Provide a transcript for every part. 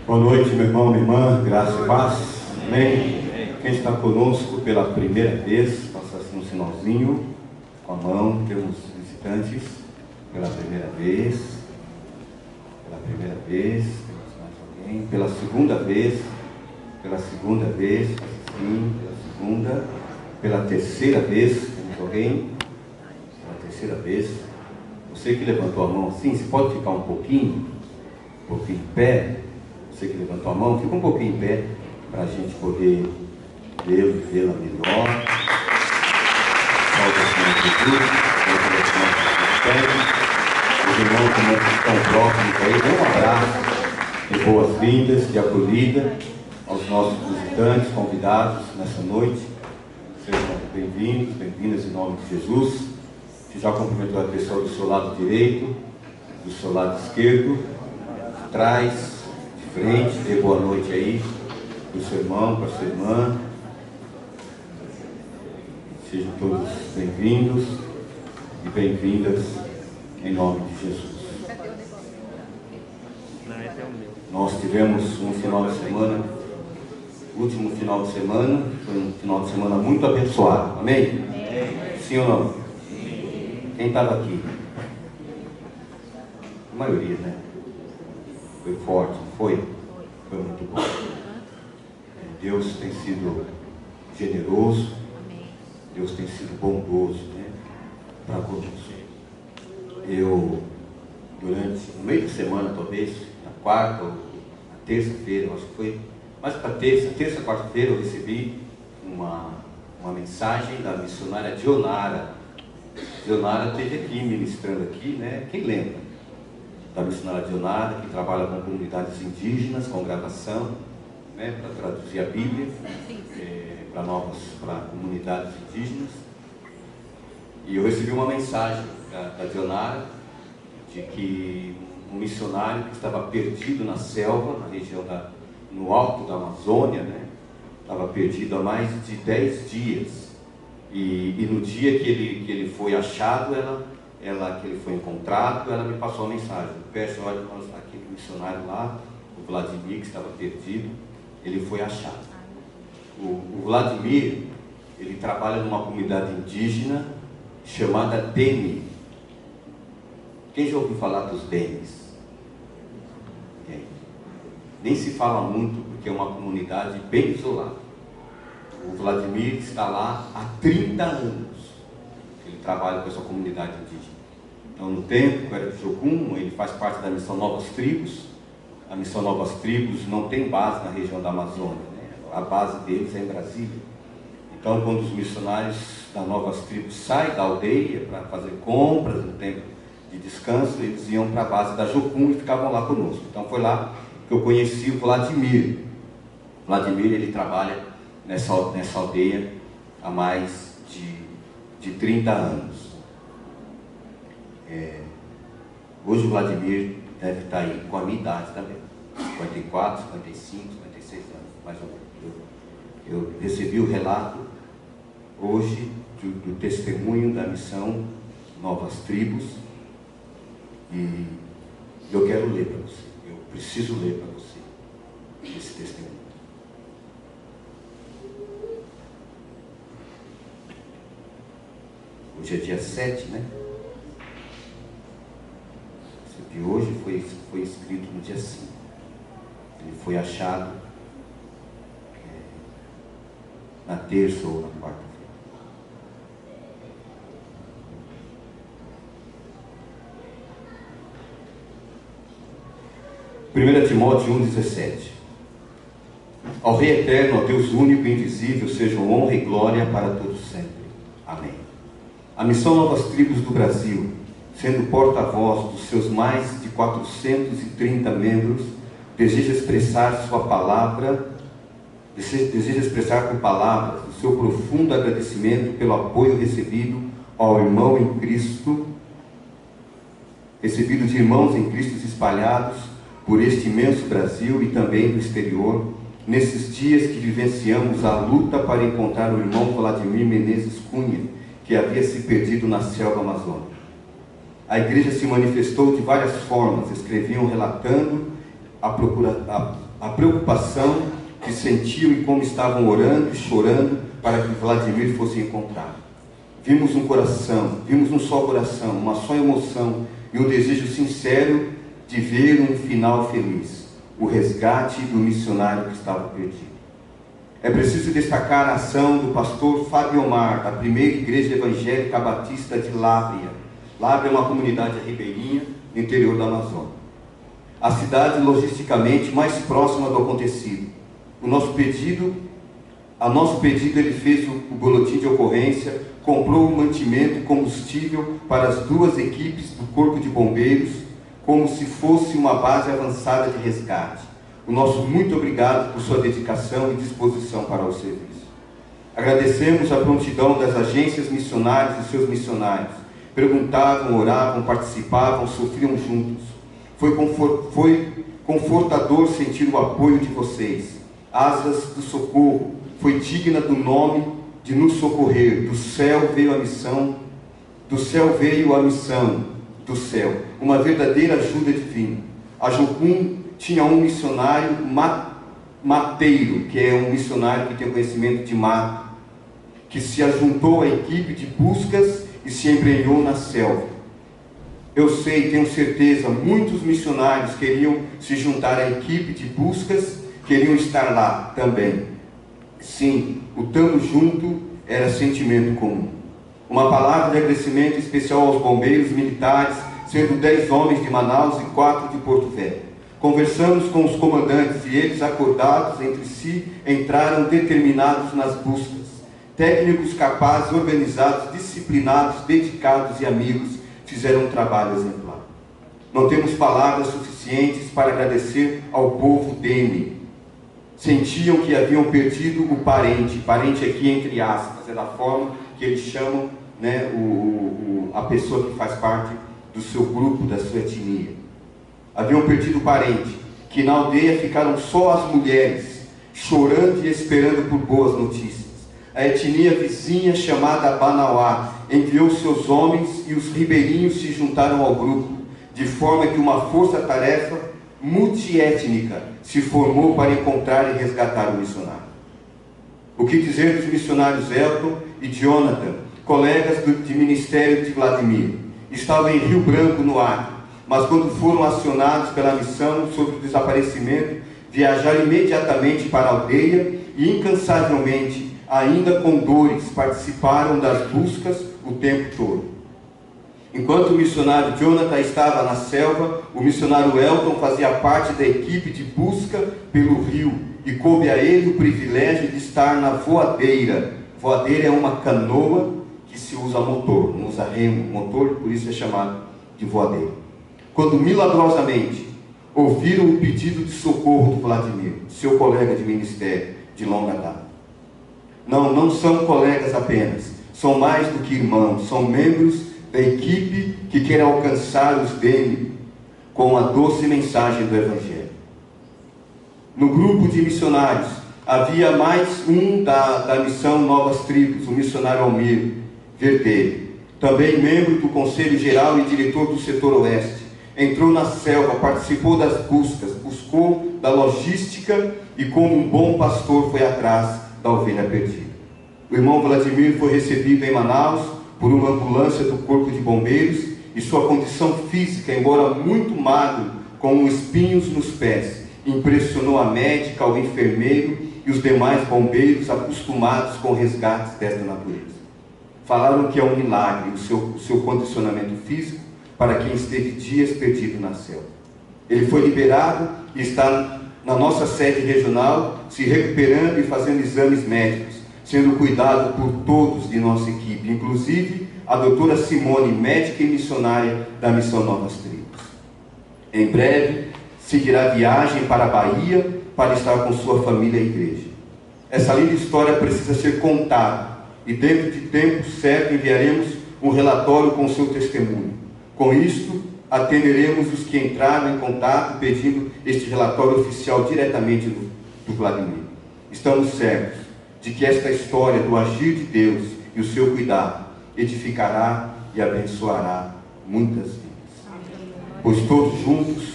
Boa noite, meu irmão, minha irmã, graça e paz. Amém? Quem está conosco pela primeira vez, faça assim um sinalzinho com a mão. Temos visitantes pela primeira vez. Pela primeira vez, temos mais alguém. Pela segunda vez, assim, pela segunda. Pela terceira vez, temos alguém. Pela terceira vez. Você que levantou a mão assim, você pode ficar um pouquinho em pé. Você que levantou a mão, fica um pouquinho em pé, para a gente poder vê-la melhor. Salve o Senhor Jesus, os irmãos que estão próximos aí, dê um abraço de boas-vindas, de acolhida aos nossos visitantes, convidados nessa noite. Sejam bem-vindos, bem-vindas em nome de Jesus. Você já cumprimentou a pessoa do seu lado direito, do seu lado esquerdo, de trás, frente, dê boa noite aí para o seu irmão, para a sua irmã. Sejam todos bem-vindos e bem-vindas em nome de Jesus. Nós tivemos um final de semana, o último final de semana, foi um final de semana muito abençoado. Amém? Sim ou não? Quem estava aqui? A maioria, né? Foi forte, foi muito bom. Deus tem sido generoso, Deus tem sido bondoso, né, para conosco. Eu, no meio de semana, talvez, na quarta ou na terça-feira, acho que foi mais para terça, quarta-feira, eu recebi uma mensagem da missionária Dionara. Dionara esteve aqui, ministrando aqui, né? Quem lembra? Da missionária Dionara, que trabalha com comunidades indígenas, com gravação, né, para traduzir a Bíblia para comunidades indígenas. E eu recebi uma mensagem da Dionara de que um missionário que estava perdido na selva, na região no alto da Amazônia, né, estava perdido há mais de 10 dias. E no dia que ele foi achado, que ele foi encontrado, ela me passou a mensagem: peço, olha, aquele missionário lá, o Vladimir, que estava perdido, ele foi achado. O Vladimir, ele trabalha numa comunidade indígena chamada Dene. Quem já ouviu falar dos Denes? Nem se fala muito, porque é uma comunidade bem isolada. O Vladimir está lá há 30 anos. Ele trabalha com essa comunidade indígena. Então, no tempo, era de Jogum, ele faz parte da missão Novas Tribos. A missão Novas Tribos não tem base na região da Amazônia, né? A base deles é em Brasília. Então, quando os missionários da Novas Tribos saem da aldeia para fazer compras no tempo de descanso, eles iam para a base da Jogum e ficavam lá conosco. Então, foi lá que eu conheci o Vladimir. Vladimir, ele trabalha nessa aldeia há mais de 30 anos. Hoje o Vladimir deve estar aí com a minha idade também, 54, 55, 56 anos, mais ou menos. Eu recebi o relato hoje do testemunho da missão Novas Tribos, e eu quero ler para você, eu preciso ler para você esse testemunho. Hoje é dia 7, né? Esse de hoje foi escrito no dia 5. Ele foi achado na terça ou na quarta-feira. 1 Timóteo 1,17. Ao Rei Eterno, ao Deus único e invisível, sejam honra e glória para todos sempre. Amém. A missão Novas Tribos do Brasil, sendo porta-voz dos seus mais de 430 membros, deseja expressar por palavras o seu profundo agradecimento pelo apoio recebido ao irmão em Cristo, recebido de irmãos em Cristo espalhados por este imenso Brasil e também do exterior, nesses dias que vivenciamos a luta para encontrar o irmão Vladimir Menezes Cunha, que havia se perdido na selva amazônica. A igreja se manifestou de várias formas, escreviam relatando a a preocupação que sentiam e como estavam orando e chorando para que Vladimir fosse encontrado. Vimos um coração, vimos um só coração, uma só emoção e um desejo sincero de ver um final feliz, o resgate do missionário que estava perdido. É preciso destacar a ação do pastor Fábio Omar, da primeira igreja evangélica batista de Lábrea. Lábrea é uma comunidade ribeirinha no interior da Amazônia. A cidade logisticamente mais próxima do acontecido. A nosso pedido, ele fez o boletim de ocorrência, comprou o mantimento e combustível para as duas equipes do Corpo de Bombeiros, como se fosse uma base avançada de resgate. O nosso muito obrigado por sua dedicação e disposição para o serviço. Agradecemos a prontidão das agências missionárias e seus missionários. Perguntavam, oravam, participavam, sofriam juntos. Foi confortador sentir o apoio de vocês. Asas do socorro, foi digna do nome de nos socorrer. Do céu veio a missão, do céu, uma verdadeira ajuda divina. A Jocum tinha um missionário mateiro, que é um missionário que tem conhecimento de mato, que se ajuntou à equipe de buscas e se embrenhou na selva. Eu sei, tenho certeza, muitos missionários queriam se juntar à equipe de buscas, queriam estar lá também. Sim, o tamo junto era sentimento comum. Uma palavra de agradecimento especial aos bombeiros militares, sendo 10 homens de Manaus e 4 de Porto Velho. Conversamos com os comandantes e eles, acordados entre si, entraram determinados nas buscas. Técnicos capazes, organizados, disciplinados, dedicados e amigos fizeram um trabalho exemplar. Não temos palavras suficientes para agradecer ao povo dele. Sentiam que haviam perdido o parente aqui entre aspas, é da forma que eles chamam, né, a pessoa que faz parte do seu grupo, da sua etnia. Haviam perdido o parente, que na aldeia ficaram só as mulheres, chorando e esperando por boas notícias. A etnia vizinha, chamada Banauá, enviou seus homens e os ribeirinhos se juntaram ao grupo, de forma que uma força-tarefa multiétnica se formou para encontrar e resgatar o missionário. O que dizer dos missionários Elton e Jonathan, colegas de ministério de Vladimir? Estavam em Rio Branco, no Acre, mas quando foram acionados pela missão sobre o desaparecimento, viajaram imediatamente para a aldeia e incansavelmente, ainda com dores, participaram das buscas o tempo todo. Enquanto o missionário Jonathan estava na selva, o missionário Elton fazia parte da equipe de busca pelo rio e coube a ele o privilégio de estar na voadeira. Voadeira é uma canoa que se usa motor, não usa remo, motor, por isso é chamado de voadeira. Quando milagrosamente ouviram o pedido de socorro do Vladimir, seu colega de ministério de longa data. Não são colegas apenas, são mais do que irmãos, são membros da equipe que quer alcançar os dele com a doce mensagem do Evangelho. No grupo de missionários havia mais um da missão Novas Tribos, o missionário Almir Verdelho, também membro do Conselho Geral e diretor do setor oeste. Entrou na selva, participou das buscas, buscou da logística e, como um bom pastor, foi atrás da ovelha perdida. O irmão Vladimir foi recebido em Manaus por uma ambulância do Corpo de Bombeiros e sua condição física, embora muito magro, com espinhos nos pés, impressionou a médica, o enfermeiro e os demais bombeiros acostumados com resgates desta natureza. Falaram que é um milagre o seu condicionamento físico para quem esteve dias perdido na selva. Ele foi liberado e está na nossa sede regional, se recuperando e fazendo exames médicos, sendo cuidado por todos de nossa equipe, inclusive a doutora Simone, médica e missionária da Missão Novas Tribos. Em breve, seguirá viagem para a Bahia para estar com sua família e igreja. Essa linda história precisa ser contada e dentro de tempo certo enviaremos um relatório com seu testemunho. Com isto, atenderemos os que entraram em contato pedindo este relatório oficial diretamente do Vladimir. Estamos certos de que esta história do agir de Deus e o seu cuidado edificará e abençoará muitas vidas. Pois todos juntos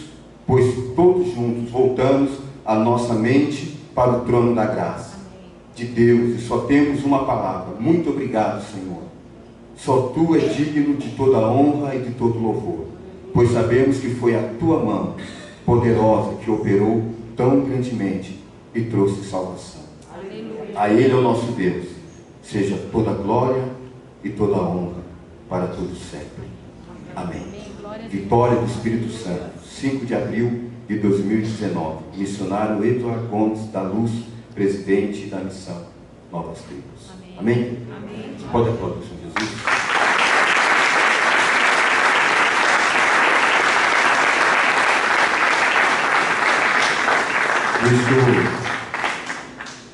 voltamos a nossa mente para o trono da graça de Deus, e só temos uma palavra: muito obrigado, Senhor. Só Tu é digno de toda honra e de todo louvor, pois sabemos que foi a Tua mão poderosa que operou tão grandemente e trouxe salvação. Aleluia. A Ele, é o nosso Deus, seja toda glória e toda honra para todos sempre. Amém. Vitória do Espírito Santo, 5 de abril de 2019. Missionário Eduardo Gomes da Luz, presidente da missão Novas Tribos. Amém? Amém. Você pode aplaudir o Senhor Jesus?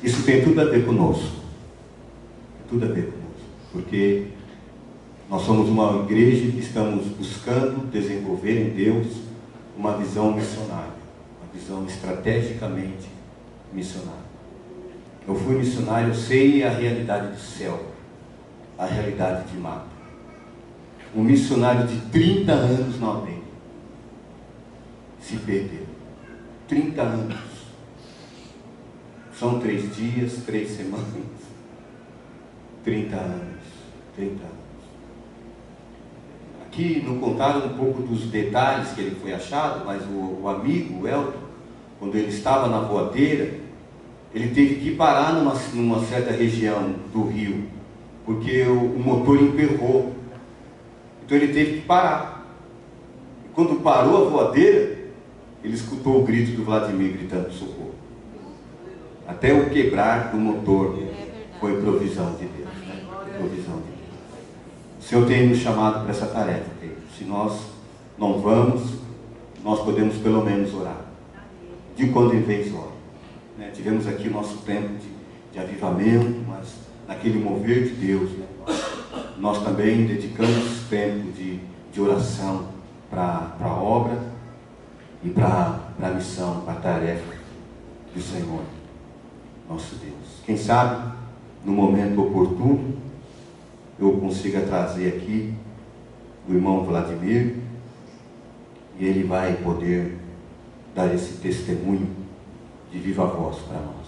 Isso tem tudo a ver conosco. Tudo a ver conosco. Porque nós somos uma igreja que estamos buscando desenvolver em Deus uma visão missionária, uma visão estrategicamente missionária. Eu fui missionário, eu sei a realidade do céu, a realidade de mata. Um missionário de 30 anos na aldeia se perdeu. 30 anos. São 3 dias, 3 semanas. 30 anos. 30 anos. Aqui não contaram um pouco dos detalhes que ele foi achado, mas o amigo, o Elton, quando ele estava na voadeira, ele teve que parar numa certa região do rio, porque o motor emperrou. Então ele teve que parar. E quando parou a voadeira, ele escutou o grito do Vladimir gritando socorro. Até o quebrar do motor foi provisão de Deus. Né? Provisão de Deus. O Senhor tem nos chamado para essa tarefa, querido. Se nós não vamos, nós podemos pelo menos orar. De quando em vez ora. Né? Tivemos aqui o nosso tempo de avivamento, mas naquele mover de Deus, né? Nós também dedicamos tempo de oração para a obra e para a missão, para a tarefa do Senhor, nosso Deus. Quem sabe, no momento oportuno, eu consiga trazer aqui o irmão Vladimir e ele vai poder dar esse testemunho de viva voz para nós.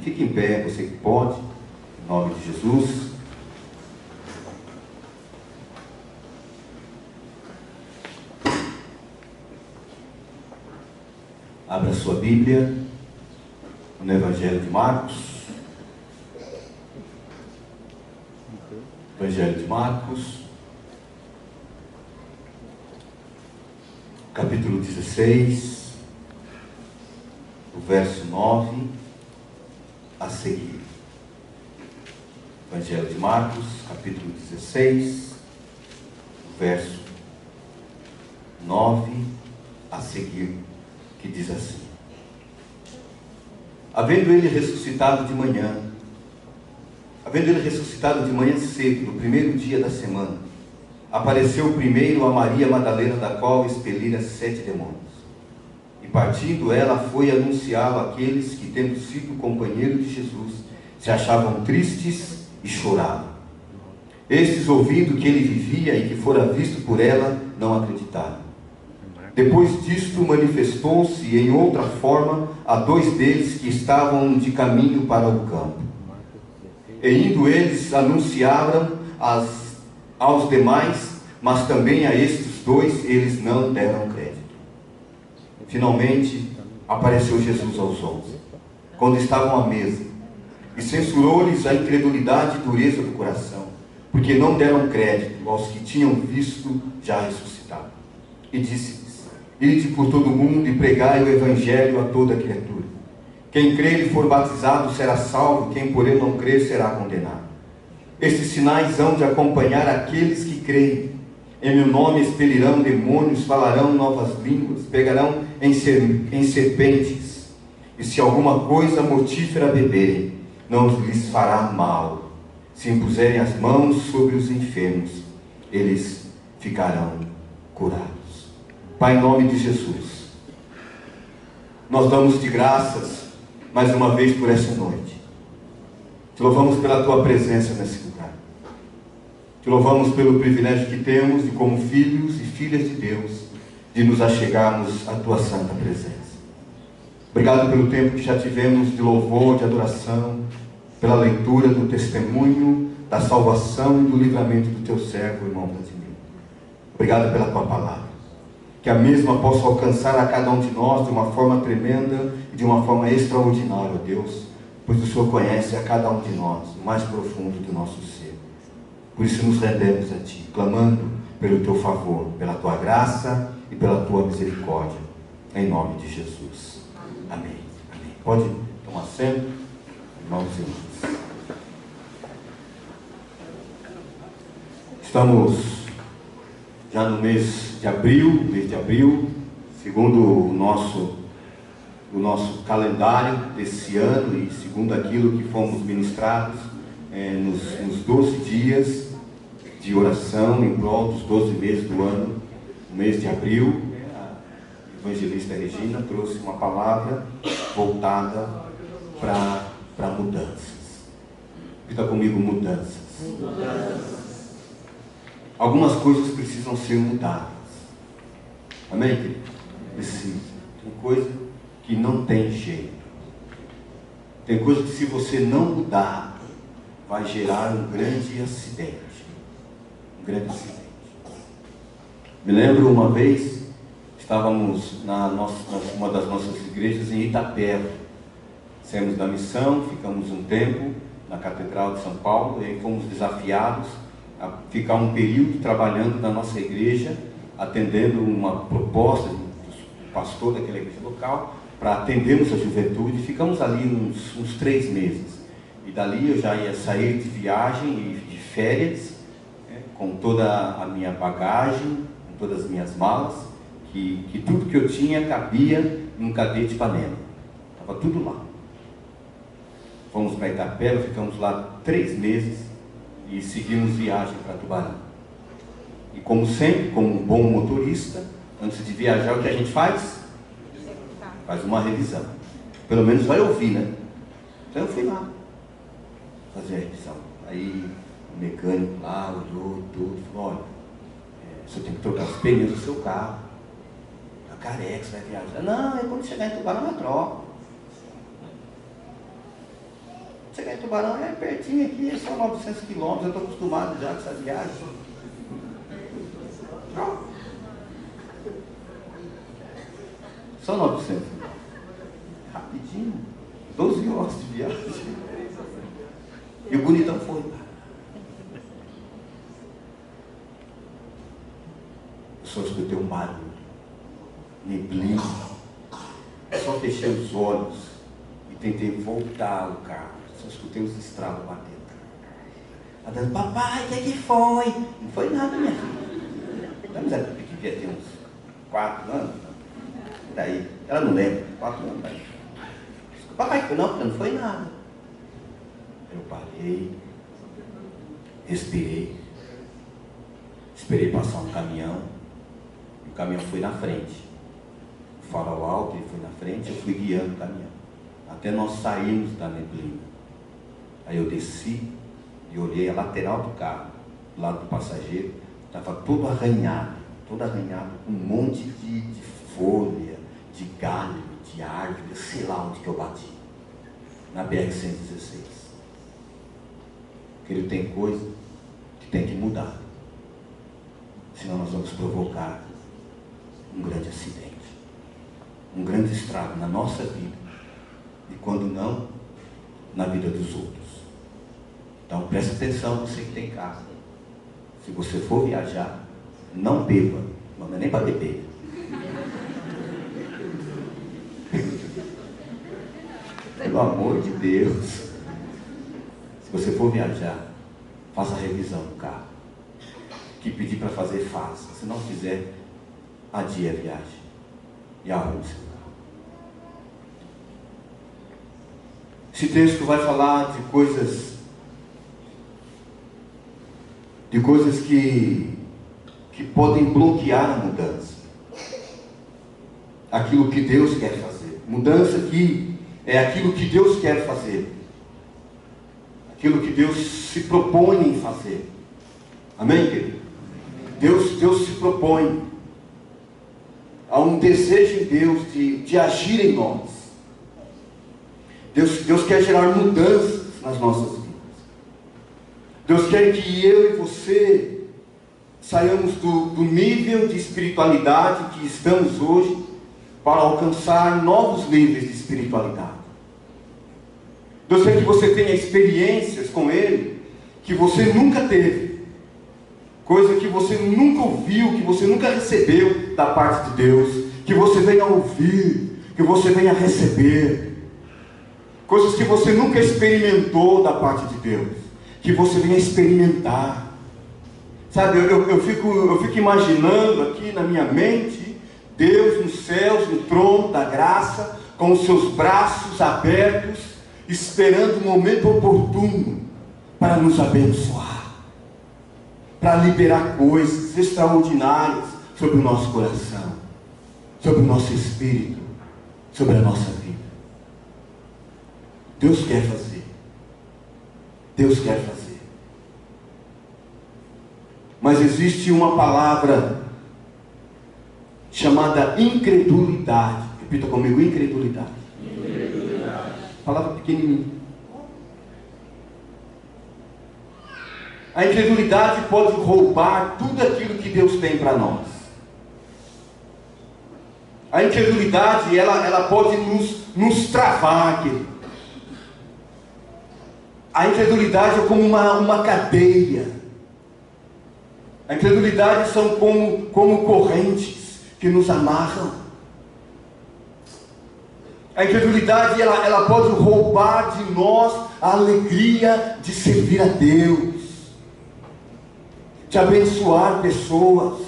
Fique em pé, você que pode, em nome de Jesus. Abra sua Bíblia no Evangelho de Marcos. Evangelho de Marcos, capítulo 16, o verso 9 a seguir. Evangelho de Marcos, capítulo 16, o verso 9 a seguir, que diz assim: havendo ele ressuscitado de manhã cedo, no primeiro dia da semana, apareceu primeiro a Maria Madalena, da qual expelira 7 demônios. E partindo ela, foi anunciá-lo àqueles que, tendo sido companheiro de Jesus, se achavam tristes e choravam. Estes, ouvindo que ele vivia e que fora visto por ela, não acreditaram. Depois disto, manifestou-se em outra forma a 2 deles que estavam de caminho para o campo. E indo eles, anunciaram aos demais, mas também a estes 2 eles não deram crédito. Finalmente, apareceu Jesus aos 11, quando estavam à mesa, e censurou-lhes a incredulidade e dureza do coração, porque não deram crédito aos que tinham visto já ressuscitado. E disse-lhes: ide por todo o mundo e pregai o Evangelho a toda criatura. Quem crer e for batizado será salvo, quem porém não crer será condenado. Estes sinais hão de acompanhar aqueles que creem. Em meu nome expelirão demônios, falarão novas línguas, pegarão em serpentes, e se alguma coisa mortífera beberem, não lhes fará mal. Se impuserem as mãos sobre os enfermos, eles ficarão curados. Pai, em nome de Jesus, nós damos-te graças mais uma vez por essa noite. Te louvamos pela tua presença nesse lugar. Te louvamos pelo privilégio que temos de, como filhos e filhas de Deus, de nos achegarmos à tua santa presença. Obrigado pelo tempo que já tivemos de louvor, de adoração, pela leitura do testemunho, da salvação e do livramento do teu servo, irmão Vladimir. Obrigado pela tua palavra. Que a mesma possa alcançar a cada um de nós de uma forma tremenda e de uma forma extraordinária, Deus, pois o Senhor conhece a cada um de nós, o mais profundo do nosso ser. Por isso nos rendemos a Ti, clamando pelo Teu favor, pela Tua graça e pela Tua misericórdia, em nome de Jesus. Amém. Amém. Pode tomar assento, irmãos e irmãs. Estamos já no mês de abril, segundo o nosso calendário desse ano e segundo aquilo que fomos ministrados nos 12 dias de oração em prol dos 12 meses do ano, o mês de abril. A evangelista Regina trouxe uma palavra voltada para mudanças. Repita comigo: mudanças. Algumas coisas precisam ser mudadas. Amém, querido? Precisa. Tem coisa que não tem jeito. Tem coisa que, se você não mudar, vai gerar um grande acidente. Um grande acidente. Me lembro uma vez, estávamos numa das nossas igrejas em Itapeva. Saímos da missão, ficamos um tempo na Catedral de São Paulo, e aí fomos desafiados a ficar um período trabalhando na nossa igreja, atendendo uma proposta do pastor daquela igreja local, para atendermos a juventude. Ficamos ali uns 3 meses, e dali eu já ia sair de viagem e de férias, com toda a minha bagagem, com todas as minhas malas, que tudo que eu tinha cabia num cadete Ipanema, estava tudo lá. Fomos para Itapeva, ficamos lá 3 meses, e seguimos viagem para Tubarão. E como sempre, como um bom motorista, antes de viajar, o que a gente faz? Faz uma revisão. Pelo menos vai ouvir, né? Então eu fui lá fazer a revisão. Aí o mecânico lá olhou tudo, falou: olha, você tem que trocar os pneus do seu carro. Tá careca, você vai viajar. Não, quando chegar em Tubarão eu troco. Chegar em Tubarão é pertinho aqui, é só 900 quilômetros, eu estou acostumado já com essas viagens. Só 900. Rapidinho. 12 horas de viagem. E o bonitão foi. Eu só escutei um barulho. Neblina. Eu só fechei os olhos e tentei voltar o carro. Só escutei os estralos batendo. Ela dizendo: papai, o que foi? Não foi nada, minha filha. Mas ela devia ter uns 4 anos. Daí, ela não lembra, 4 anos. Daí. Papai, não foi nada. Eu parei, respirei, esperei passar um caminhão, e o caminhão foi na frente. O farol alto, ele foi na frente, eu fui guiando o caminhão, até nós sairmos da neblina. Aí eu desci e olhei a lateral do carro, do lado do passageiro, estava todo arranhado, com um monte de folha, de galho, de árvore, sei lá onde que eu bati, na BR-116. Porque ele tem coisa que tem que mudar, senão nós vamos provocar um grande acidente, um grande estrago na nossa vida, e quando não, na vida dos outros. Então presta atenção, você que tem casa. Se você for viajar, não beba, não é nem para beber. Pelo amor de Deus. Se você for viajar, faça a revisão do carro. Que pedir para fazer, faça. Se não fizer, adie a viagem e arrume seu carro. Esse texto vai falar de coisas que podem bloquear a mudança. Aquilo que Deus quer fazer. Mudança que é aquilo que Deus quer fazer. Aquilo que Deus se propõe em fazer. Amém, querido? Deus se propõe. Há um desejo em Deus de agir em nós. Deus quer gerar mudanças nas nossas vidas. Deus quer que eu e você saiamos do nível de espiritualidade que estamos hoje para alcançar novos níveis de espiritualidade. Deus quer que você tenha experiências com Ele que você nunca teve, coisa que você nunca ouviu, que você nunca recebeu da parte de Deus, que você venha ouvir, que você venha receber, coisas que você nunca experimentou da parte de Deus, que você venha experimentar. Sabe, eu fico imaginando aqui na minha mente, Deus nos céus, no trono da graça, com os seus braços abertos, esperando o momento oportuno para nos abençoar, para liberar coisas extraordinárias sobre o nosso coração, sobre o nosso espírito, sobre a nossa vida. Deus quer fazer. Deus quer fazer. Mas existe uma palavra chamada incredulidade. Repita comigo, incredulidade. Incredulidade. Palavra pequenininha. A incredulidade pode roubar tudo aquilo que Deus tem para nós. A incredulidade, ela pode nos travar, querido. A incredulidade é como uma cadeia. A incredulidade são como correntes que nos amarram. A incredulidade, ela pode roubar de nós a alegria de servir a Deus, de abençoar pessoas.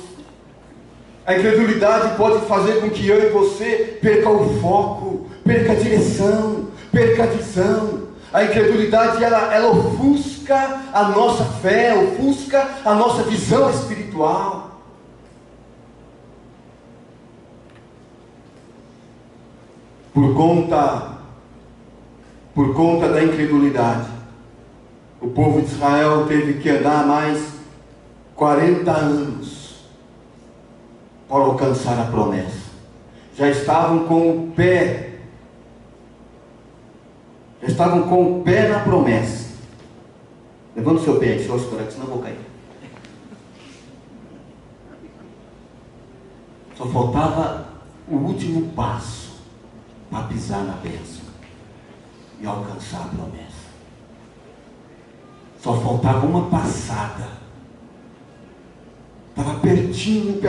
A incredulidade pode fazer com que eu e você perca o foco, perca a direção, perca a visão. A incredulidade, ela ofusca a nossa fé, ofusca a nossa visão espiritual. Por conta da incredulidade, o povo de Israel teve que andar mais 40 anos para alcançar a promessa. Já estavam com o pé na promessa. Levanta o seu pé aí, senão eu vou cair. Só faltava o último passo para pisar na bênção e alcançar a promessa. Só faltava uma passada. Estava pertinho,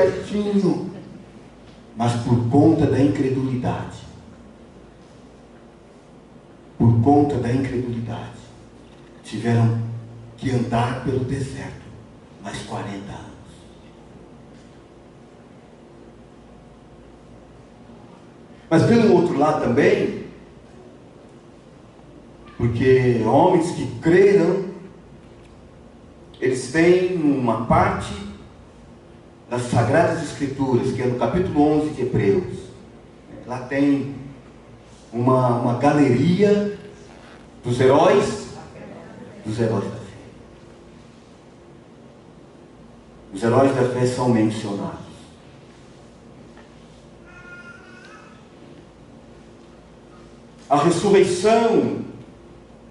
mas por conta da incredulidade, tiveram que andar pelo deserto mais 40 anos. Mas pelo outro lado também, porque homens que creram, eles têm uma parte das Sagradas Escrituras, que é no capítulo 11 de Hebreus. Lá tem uma galeria dos heróis da fé. Os heróis da fé são mencionados. A ressurreição,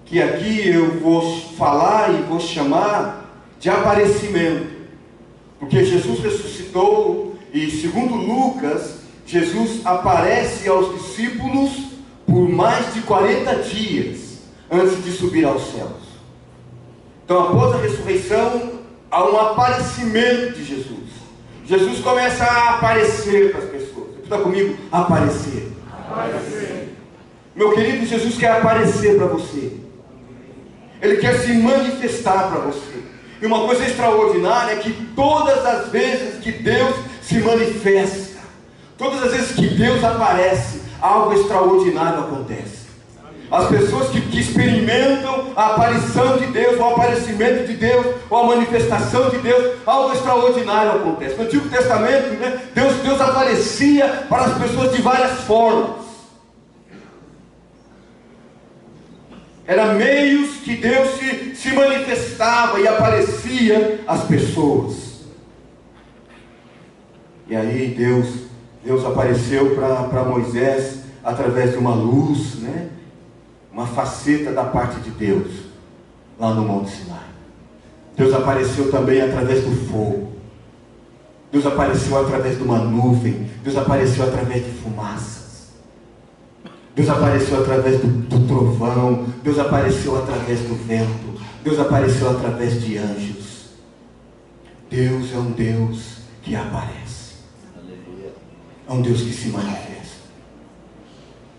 que aqui eu vou falar e vou chamar de aparecimento, porque Jesus ressuscitou e, segundo Lucas, Jesus aparece aos discípulos por mais de 40 dias antes de subir aos céus. Então, após a ressurreição, há um aparecimento de Jesus. Jesus começa a aparecer para as pessoas. Você está comigo? Aparecer. Meu querido, Jesus quer aparecer para você. Ele quer se manifestar para você. E uma coisa extraordinária é que todas as vezes que Deus se manifesta, todas as vezes que Deus aparece, algo extraordinário acontece. As pessoas que experimentam a aparição de Deus, o aparecimento de Deus, ou a manifestação de Deus, algo extraordinário acontece. No Antigo Testamento, Deus aparecia para as pessoas de várias formas. Eram meios que Deus se manifestava e aparecia às pessoas. E aí Deus apareceu para Moisés através de uma luz, uma faceta da parte de Deus lá no Monte Sinai. Deus apareceu também através do fogo. Deus apareceu através de uma nuvem. Deus apareceu através de fumaças. Deus apareceu através do trovão. Deus apareceu através do vento. Deus apareceu através de anjos. Deus é um Deus que aparece. É um Deus que se manifesta.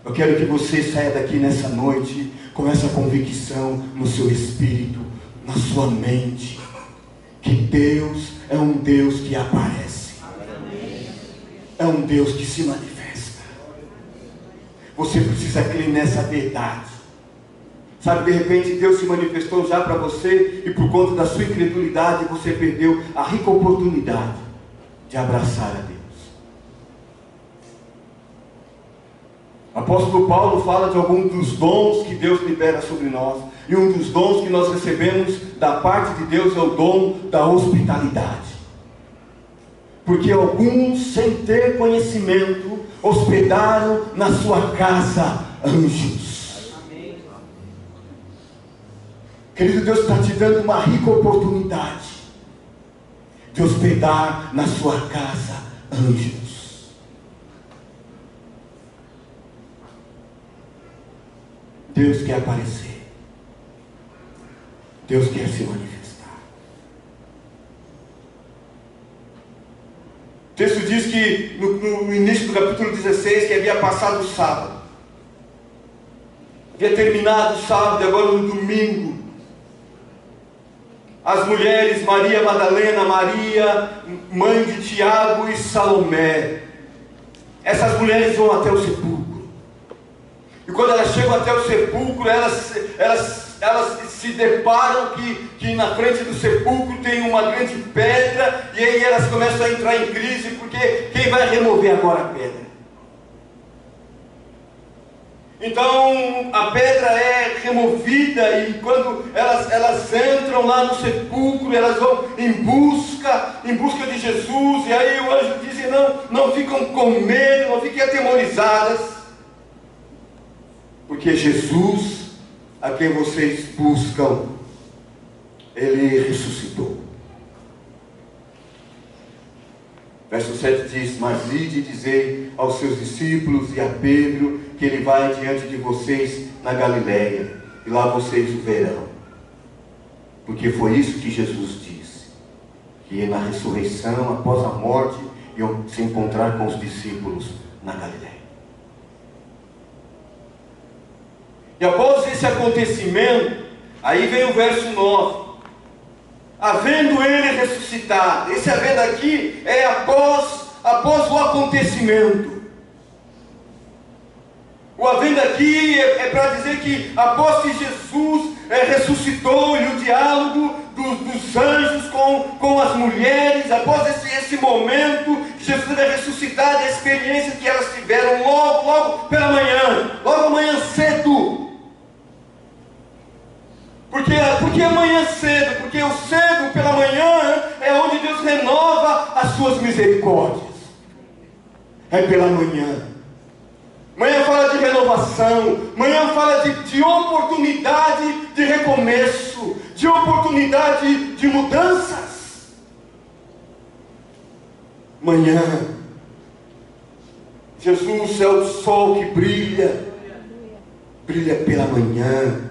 Eu quero que você saia daqui nessa noite com essa convicção no seu espírito, na sua mente, que Deus é um Deus que aparece. É um Deus que se manifesta. Você precisa crer nessa verdade. Sabe, de repente Deus se manifestou já para você e por conta da sua incredulidade você perdeu a rica oportunidade de abraçar a Deus. O apóstolo Paulo fala de alguns dos dons que Deus libera sobre nós. E um dos dons que nós recebemos da parte de Deus é o dom da hospitalidade. Porque alguns, sem ter conhecimento, hospedaram na sua casa anjos. Amém. Querido, Deus está te dando uma rica oportunidade de hospedar na sua casa anjos. Deus quer aparecer. Deus quer se manifestar. O texto diz que no início do capítulo 16 que havia passado o sábado. Havia terminado o sábado e agora no domingo. As mulheres Maria Madalena, Maria, mãe de Tiago e Salomé. Essas mulheres vão até o sepulcro. E quando elas chegam até o sepulcro, elas se deparam que na frente do sepulcro tem uma grande pedra, e aí elas começam a entrar em crise, porque quem vai remover agora a pedra? Então a pedra é removida, e quando elas entram lá no sepulcro, elas vão em busca de Jesus, e aí o anjo diz: não ficam com medo, não fiquem atemorizadas, porque Jesus, a quem vocês buscam, Ele ressuscitou. Verso 7 diz: mas ide e dizei aos seus discípulos e a Pedro que Ele vai diante de vocês na Galileia, e lá vocês o verão. Porque foi isso que Jesus disse, que na ressurreição, após a morte, iam se encontrar com os discípulos na Galileia. E após esse acontecimento, aí vem o verso 9. Havendo ele ressuscitado. Esse havendo aqui é após o acontecimento. O havendo aqui é para dizer que após que Jesus ressuscitou, e o diálogo dos anjos com as mulheres, após esse momento, Jesus é ressuscitado, a experiência que elas tiveram logo pela manhã, logo amanhã cedo. Porque amanhã cedo, porque o cedo pela manhã é onde Deus renova as suas misericórdias. É pela manhã. Manhã fala de renovação, manhã fala de oportunidade de recomeço, de oportunidade de mudanças. Manhã, Jesus é o sol que brilha pela manhã.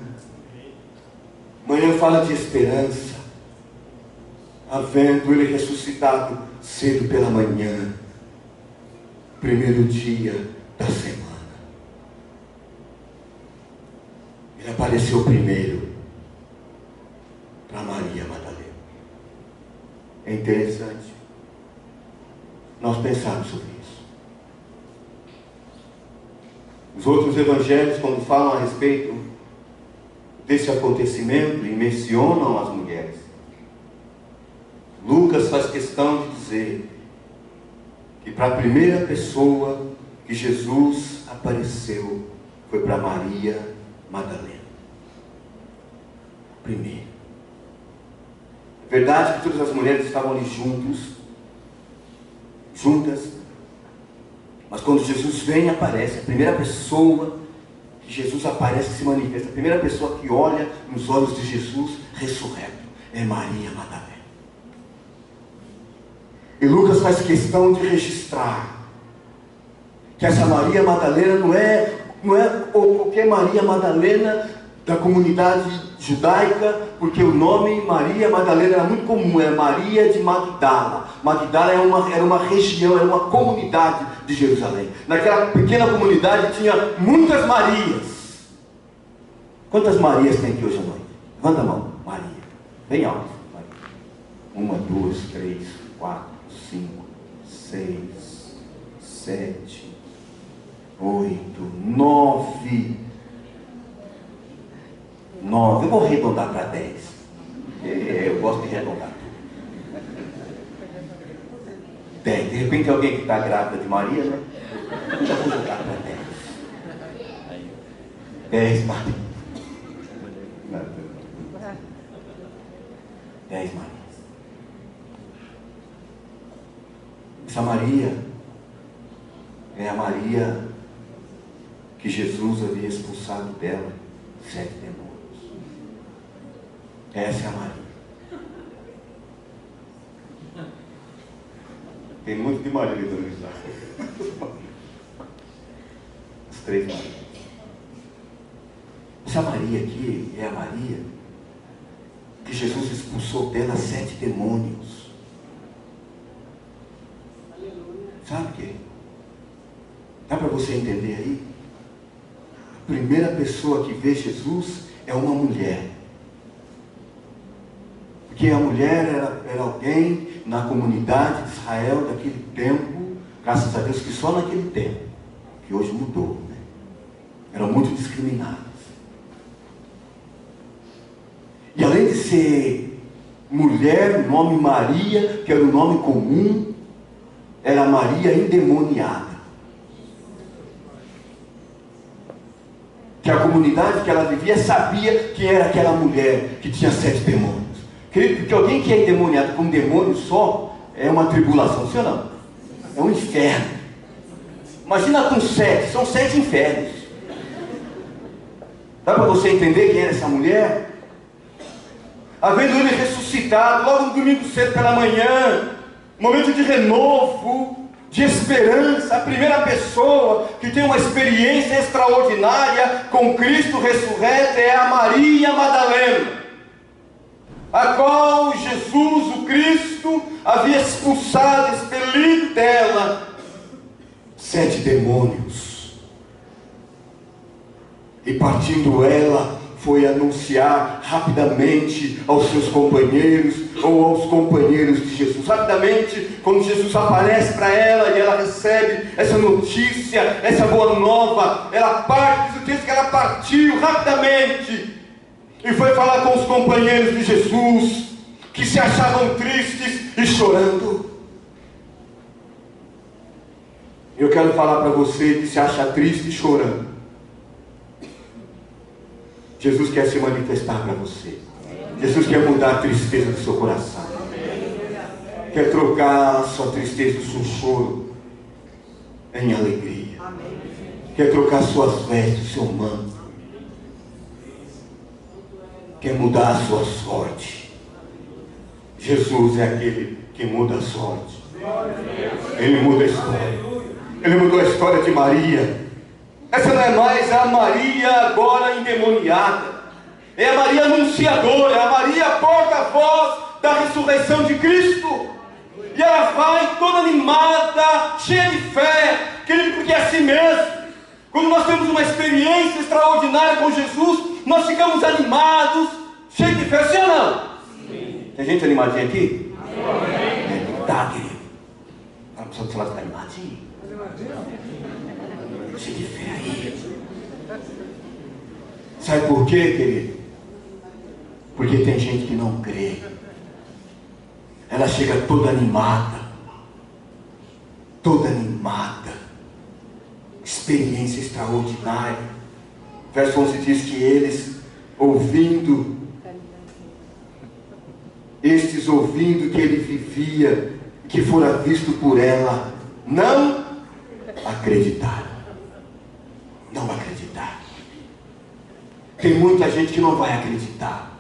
Manhã fala de esperança, havendo ele ressuscitado cedo pela manhã, primeiro dia da semana. Ele apareceu primeiro para Maria Madalena. É interessante nós pensarmos sobre isso. Os outros evangelhos, quando falam a respeito desse acontecimento e mencionam as mulheres, Lucas faz questão de dizer que para a primeira pessoa que Jesus apareceu foi para Maria Madalena. Primeiro. É verdade que todas as mulheres estavam ali juntas, mas quando Jesus vem e aparece, a primeira pessoa que Jesus aparece e se manifesta. A primeira pessoa que olha nos olhos de Jesus ressurreto é Maria Madalena. E Lucas faz questão de registrar que essa Maria Madalena não é qualquer Maria Madalena da comunidade judaica, porque o nome Maria Madalena era muito comum, é Maria de Magdala. Magdala era uma região, era uma comunidade de Jerusalém. Naquela pequena comunidade tinha muitas Marias. Quantas Marias tem aqui hoje à noite? Levanta a mão. Maria. Bem alto. Maria. 1, 2, 3, 4, 5, 6, 7, 8, 9. Eu vou arredondar para 10. Eu gosto de arredondar. 10. De repente alguém que está grávida de Maria, né? Já vou jogar para 10. 10 Maria. 10 Maria. Essa Maria é a Maria que Jesus havia expulsado dela 7 demônios. Essa é a Maria. Tem muito de Maria ali também. As 3 Marias. Essa Maria aqui é a Maria que Jesus expulsou dela 7 demônios. Sabe o que? Dá para você entender aí? A primeira pessoa que vê Jesus é uma mulher. Porque a mulher era alguém na comunidade de Israel daquele tempo, graças a Deus que só naquele tempo, que hoje mudou, né? Eram muito discriminadas. E além de ser mulher, o nome Maria, que era o nome comum, era Maria endemoniada. Que a comunidade que ela vivia sabia que era aquela mulher que tinha 7 demônios. Porque alguém que é endemoniado com um demônio só é uma tribulação, sim ou não? É um inferno. Imagina com 7, são 7 infernos. Dá para você entender quem era essa mulher? Havendo ele ressuscitado, logo no domingo cedo pela manhã, momento de renovo, de esperança, a primeira pessoa que tem uma experiência extraordinária com Cristo ressurreto é a Maria Madalena, a qual Jesus, o Cristo, havia expulsado, expelido dela 7 demônios. E partindo ela, foi anunciar rapidamente aos seus companheiros, ou aos companheiros de Jesus. Rapidamente, quando Jesus aparece para ela e ela recebe essa notícia, essa boa nova, ela parte, diz o texto que ela partiu rapidamente e foi falar com os companheiros de Jesus, que se achavam tristes e chorando. Eu quero falar para você que se acha triste e chorando. Jesus quer se manifestar para você. Jesus quer mudar a tristeza do seu coração. Quer trocar a sua tristeza, o seu choro em alegria. Quer trocar suas vestes, o seu manto. Quer mudar a sua sorte. Jesus é aquele que muda a sorte. Ele muda a história. Ele mudou a história de Maria. Essa não é mais a Maria agora endemoniada. É a Maria anunciadora, é a Maria porta-voz da ressurreição de Cristo. E ela vai toda animada, cheia de fé, querido, porque é assim mesmo. Quando nós temos uma experiência extraordinária com Jesus, nós ficamos animados, cheios de fé, sim ou não? Sim. Tem gente animadinha aqui? Sim. Tá, querido. A pessoa do seu lado está animadinha. Cheio de fé aí. Sabe por quê, querido? Porque tem gente que não crê. Ela chega toda animada. Toda animada. Experiência extraordinária. Verso 11 diz que estes ouvindo que ele vivia, que fora visto por ela, não acreditaram. Não acreditaram. Tem muita gente que não vai acreditar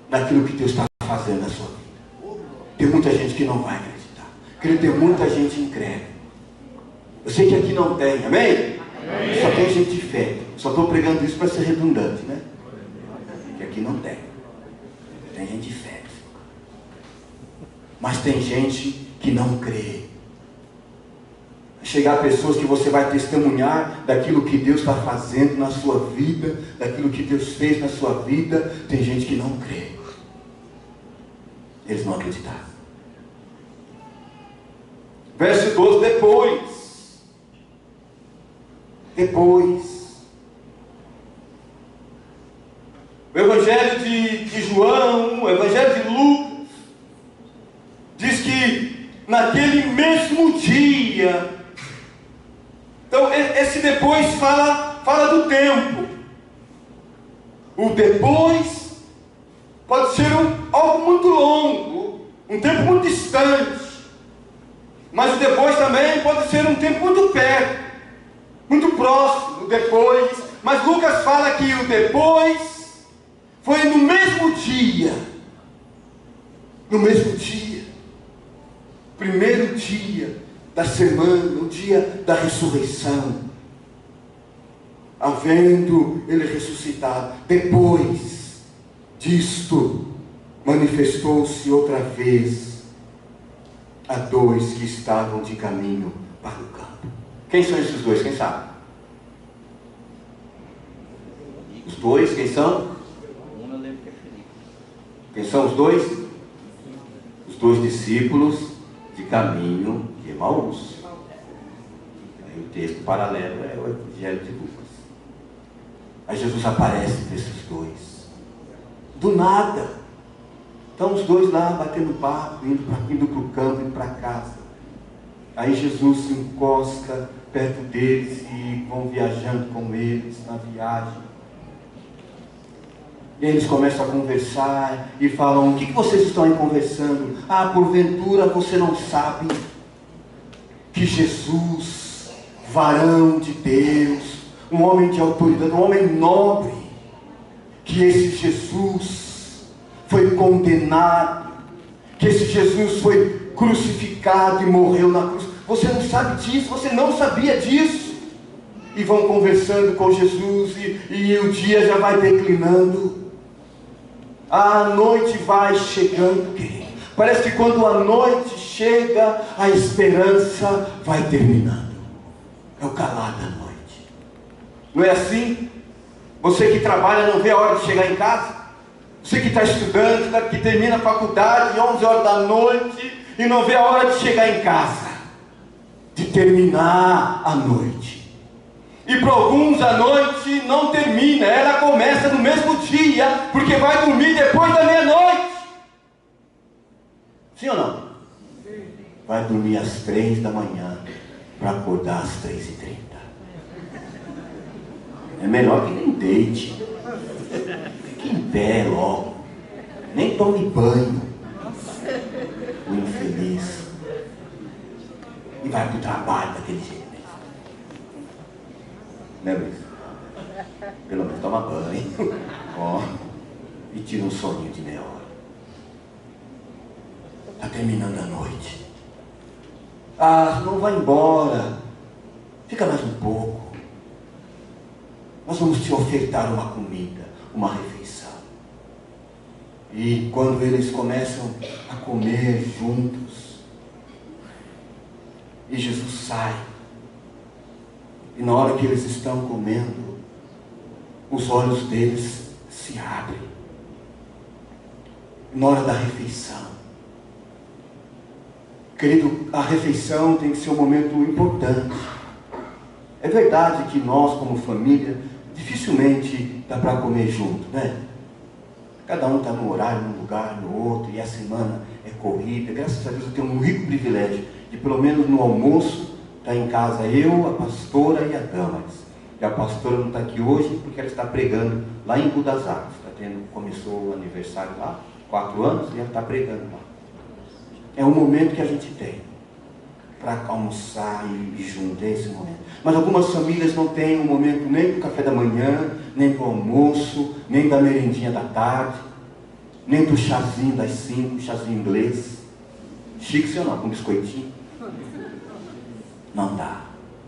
naquilo que Deus está fazendo na sua vida. Tem muita gente que não vai acreditar. Querido, tem muita gente incrédula. Eu sei que aqui não tem, amém? Amém. Só tem gente de fé. Só estou pregando isso para ser redundante, né? Que aqui não tem. Tem gente de fé. Mas tem gente que não crê. Chegar pessoas que você vai testemunhar daquilo que Deus está fazendo na sua vida, daquilo que Deus fez na sua vida. Tem gente que não crê. Eles não acreditaram. Verso 12, depois. O Evangelho de João, o Evangelho de Lucas, diz que naquele mesmo dia. Então esse depois fala do tempo. O depois pode ser algo muito longo, um tempo muito distante. Mas o depois também pode ser um tempo muito perto, muito próximo, o depois. Mas Lucas fala que o depois foi no mesmo dia. No mesmo dia. Primeiro dia da semana, o dia da ressurreição. Havendo ele ressuscitado, depois disto, manifestou-se outra vez a dois que estavam de caminho para o campo. Quem são esses dois? Quem sabe? Os dois, quem são? Quem são os dois? Os dois discípulos de caminho de Emaús. Aí o texto paralelo é o Evangelho de Lucas. Aí Jesus aparece para esses dois. Do nada. Estão os dois lá batendo papo, indo para o campo, indo para casa. Aí Jesus se encosta perto deles e vão viajando com eles na viagem. E eles começam a conversar e falam: o que vocês estão aí conversando? Ah, porventura você não sabe que Jesus, varão de Deus, um homem de autoridade, um homem nobre, que esse Jesus foi condenado, que esse Jesus foi crucificado e morreu na cruz. Você não sabe disso, você não sabia disso. E vão conversando com Jesus e o dia já vai declinando. A noite vai chegando, querido. Parece que quando a noite chega, a esperança vai terminando. É o calar da noite. Não é assim? Você que trabalha não vê a hora de chegar em casa? Você que está estudando, que termina a faculdade 11 horas da noite e não vê a hora de chegar em casa, de terminar a noite. E para alguns a noite não termina, ela começa no mesmo dia, porque vai dormir depois da meia-noite. Sim ou não? Vai dormir às 3 da manhã para acordar às 3h30. É melhor que nem deite. Fique em pé logo. Nem tome banho. O infeliz. E vai para o trabalho daquele jeito mesmo. Né, Luiz? Pelo menos toma banho. Ó. E tira um soninho de meia hora. Está terminando a noite. Ah, não vai embora. Fica mais um pouco. Nós vamos te ofertar uma comida, uma refeição. E quando eles começam a comer juntos, e Jesus sai, e na hora que eles estão comendo, os olhos deles se abrem. Na hora da refeição. Querido, a refeição tem que ser um momento importante. É verdade que nós, como família, dificilmente dá para comer junto, né? Cada um está num horário, num lugar, no outro, e a semana é corrida. Graças a Deus eu tenho um rico privilégio de, pelo menos no almoço, estar em casa eu, a pastora e a Damaris. E a pastora não está aqui hoje porque ela está pregando lá em Budazar. Começou o aniversário lá, 4 anos, e ela está pregando lá. É um momento que a gente tem. para almoçar e junto, é esse momento. Mas algumas famílias não têm um momento nem do café da manhã, nem do almoço, nem da merendinha da tarde, nem do chazinho das 5, chazinho inglês. Chique, senhor, não, com biscoitinho. Não dá,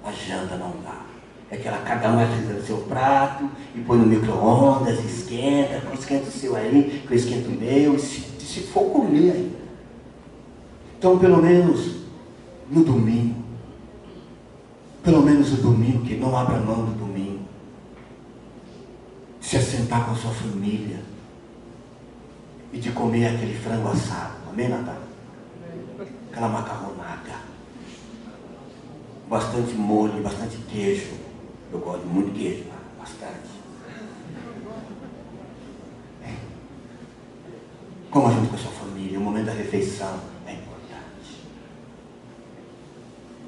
a janta não dá. É aquela, cada um vai fazer o seu prato e põe no micro-ondas, esquenta o seu aí, que eu esquento o meu, e se for comer ainda. Então, pelo menos no domingo, que não abra mão do domingo, de se assentar com a sua família e de comer aquele frango assado, amém, Natália? Aquela macarronada, bastante molho, bastante queijo. Eu gosto de muito queijo, bastante. Coma junto com a sua família, o momento da refeição é importante.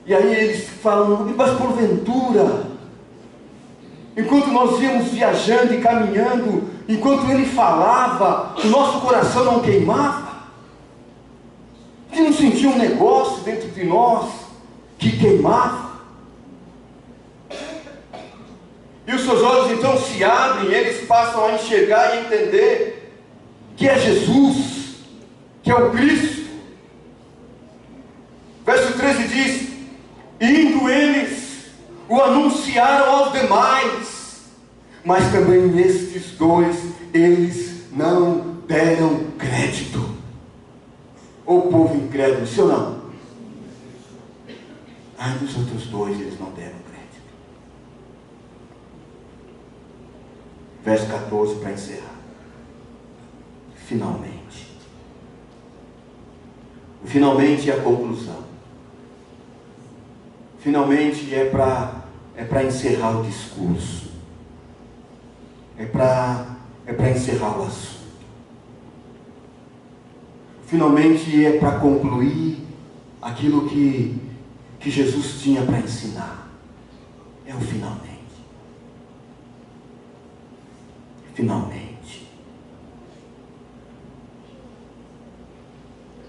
E aí eles falam, mas porventura, enquanto nós íamos viajando e caminhando, enquanto ele falava, o nosso coração não queimava? Que não sentia um negócio dentro de nós que queimava? E os seus olhos então se abrem, e eles passam a enxergar e entender que é Jesus, que é o Cristo. Verso 13 diz: indo eles, o anunciaram aos demais, mas também estes dois, eles não deram crédito. O povo incrédulo, sim ou não? Ai dos outros dois, eles não deram crédito. Verso 14 para encerrar. Finalmente. O finalmente é a conclusão. Finalmente é para encerrar o discurso. É para encerrar o assunto. Finalmente é para concluir aquilo que Jesus tinha para ensinar. É o finalmente. Finalmente.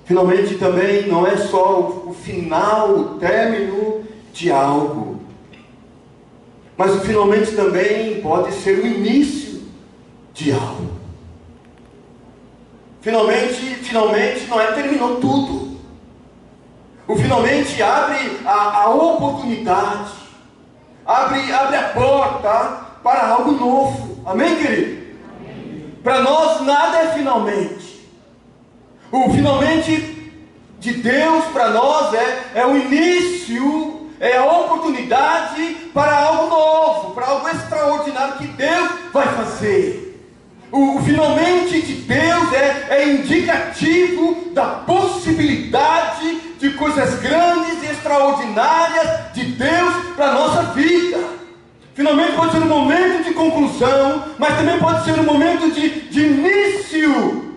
Finalmente também não é só o final, o término de algo. Mas o finalmente também pode ser o início de algo. Finalmente não é terminou tudo. O finalmente abre a oportunidade, abre a porta para algo novo. Amém, querido? Para nós nada é finalmente. O finalmente de Deus para nós é o início, é a oportunidade para algo novo, para algo extraordinário que Deus vai fazer. O finalmente de Deus é indicativo da possibilidade de coisas grandes e extraordinárias de Deus para a nossa vida. Finalmente pode ser um momento de conclusão, mas também pode ser um momento de início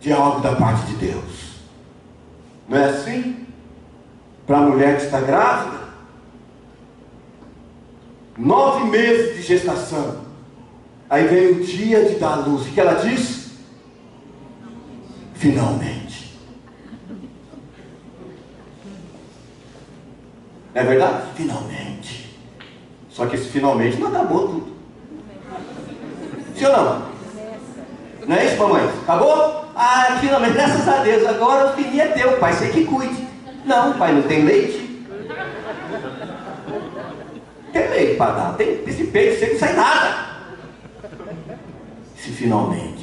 de algo da parte de Deus. Não é assim? Para a mulher que está grávida, 9 meses de gestação, aí vem o dia de dar a luz, o que ela diz? Finalmente. Não é verdade? Finalmente. Só que esse finalmente não acabou tudo. Sim ou não? Não é isso, mamãe? Acabou? Ah, finalmente, graças a Deus, agora o filhinho é teu, pai, você que cuide. Não, pai, não tem leite. Tem leite para dar, tem esse peito, você não sai nada. Esse finalmente.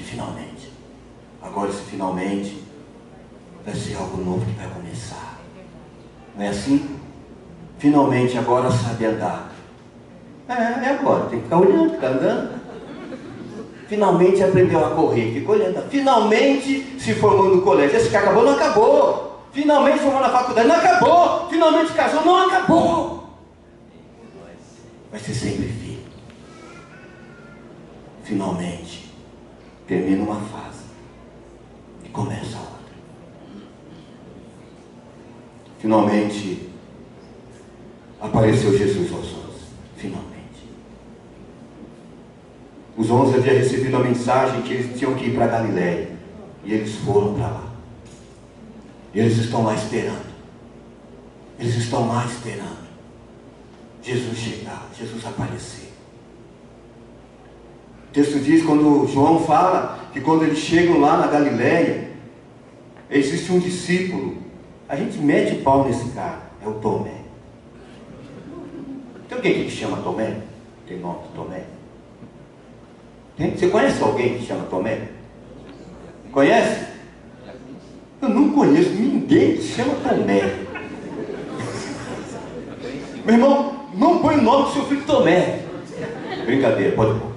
Agora esse finalmente vai ser algo novo que vai começar. Não é assim? Finalmente agora sabe andar. É agora, tem que ficar olhando, ficar andando. Finalmente aprendeu a correr, fica olhando. Finalmente se formou no colégio. Esse que acabou, não acabou. Finalmente formou na faculdade, não acabou. Finalmente casou, não acabou. Vai ser sempre filho. Finalmente termina uma fase e começa a outra. Finalmente apareceu Jesus aos 11. Finalmente. Os 11 haviam recebido a mensagem que eles tinham que ir para Galiléia. E eles foram para lá. E eles estão lá esperando. Eles estão lá esperando Jesus chegar, Jesus aparecer. O texto diz, quando João fala, que quando eles chegam lá na Galileia, existe um discípulo. A gente mete pau nesse cara, é o Tomé. Tem alguém que chama Tomé? Tem nome de Tomé? Tem? Você conhece alguém que chama Tomé? Conhece? Eu não conheço ninguém que chama Tomé. Meu irmão, não põe o nome do seu filho Tomé. Brincadeira, pode pôr.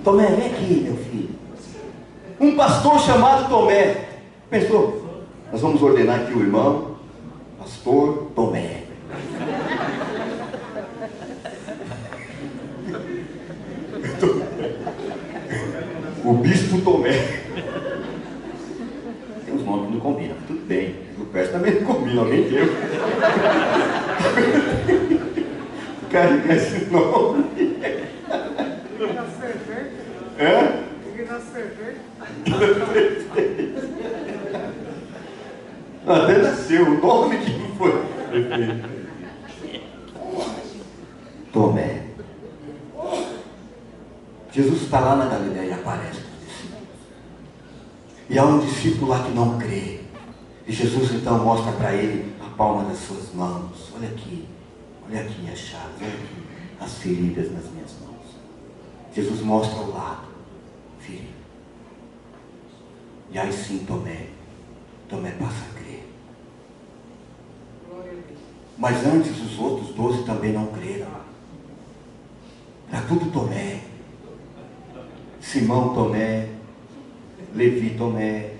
Tomé, vem aqui, meu filho. Um pastor chamado Tomé. Pensou? Nós vamos ordenar aqui o irmão, pastor Tomé. O bispo Tomé. Tem uns nomes que não combinam, tudo bem. O resto também não combina, alguém deu. Carregar esse nome. É? Até nasceu, o nome que não foi. Tomé. Jesus está lá na Galileia e aparece para os discípulos. E há um discípulo lá que não crê. E Jesus então mostra para ele a palma das suas mãos. Olha aqui minhas chagas, olha aqui as feridas nas minhas mãos. Jesus mostra o lado ferido. E aí sim Tomé passa a crer. Mas antes os outros 12 também não creram. Era tudo Tomé. Simão Tomé, Levi Tomé,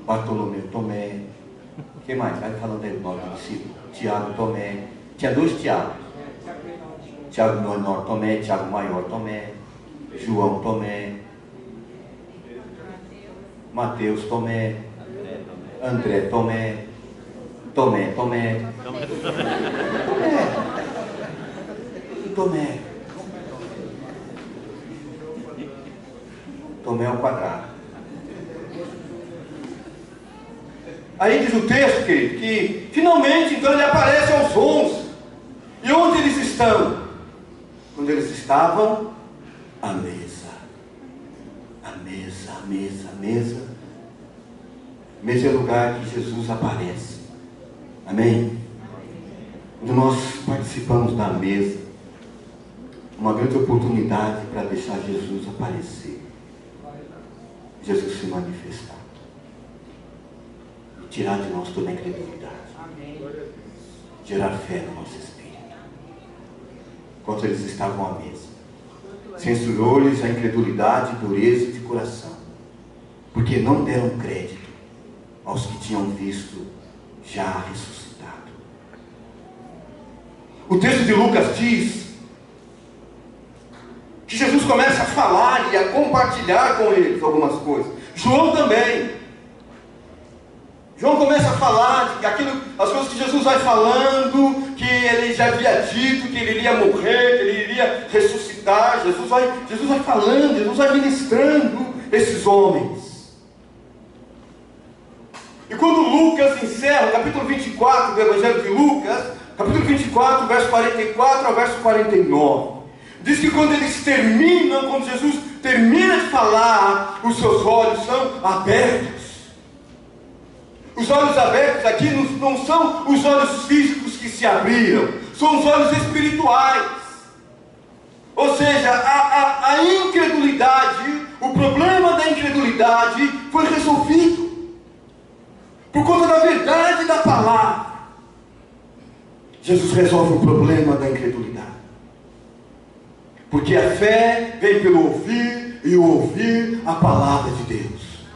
Bartolomeu Tomé. Quem mais? Vai falando aí o nome do discípulo. Tiago Tomé. Tinha 2 Tiago. Tiago menor Tomé, Tiago maior Tomé, João Tomé, Mateus Tomé, André Tomé, Tomé. Tomé ao quadrado. Aí diz o texto, querido, que finalmente então ele aparece aos 11. E onde eles estão? Quando eles estavam à mesa. A mesa é o lugar que Jesus aparece. Amém? Quando nós participamos da mesa, uma grande oportunidade para deixar Jesus aparecer. Jesus se manifestar. E tirar de nós toda a incredulidade. Gerar fé no nosso espírito. Enquanto eles estavam à mesa, censurou-lhes a incredulidade e dureza de coração, porque não deram crédito aos que tinham visto já ressuscitado. O texto de Lucas diz que Jesus começa a falar e a compartilhar com eles algumas coisas. João também. João começa a falar de as coisas que Jesus vai falando, que ele já havia dito, que ele iria morrer, que ele iria ressuscitar. Jesus vai falando, Jesus vai ministrando esses homens. E quando Lucas encerra o capítulo 24 do Evangelho de Lucas, capítulo 24, verso 44 ao verso 49, diz que quando Jesus termina de falar, os seus olhos são abertos. Os olhos abertos aqui não são os olhos físicos que se abriram, são os olhos espirituais. Ou seja, a incredulidade, o problema da incredulidade foi resolvido por conta da verdade da palavra. Jesus resolve o problema da incredulidade, porque a fé vem pelo ouvir e o ouvir a palavra de Deus.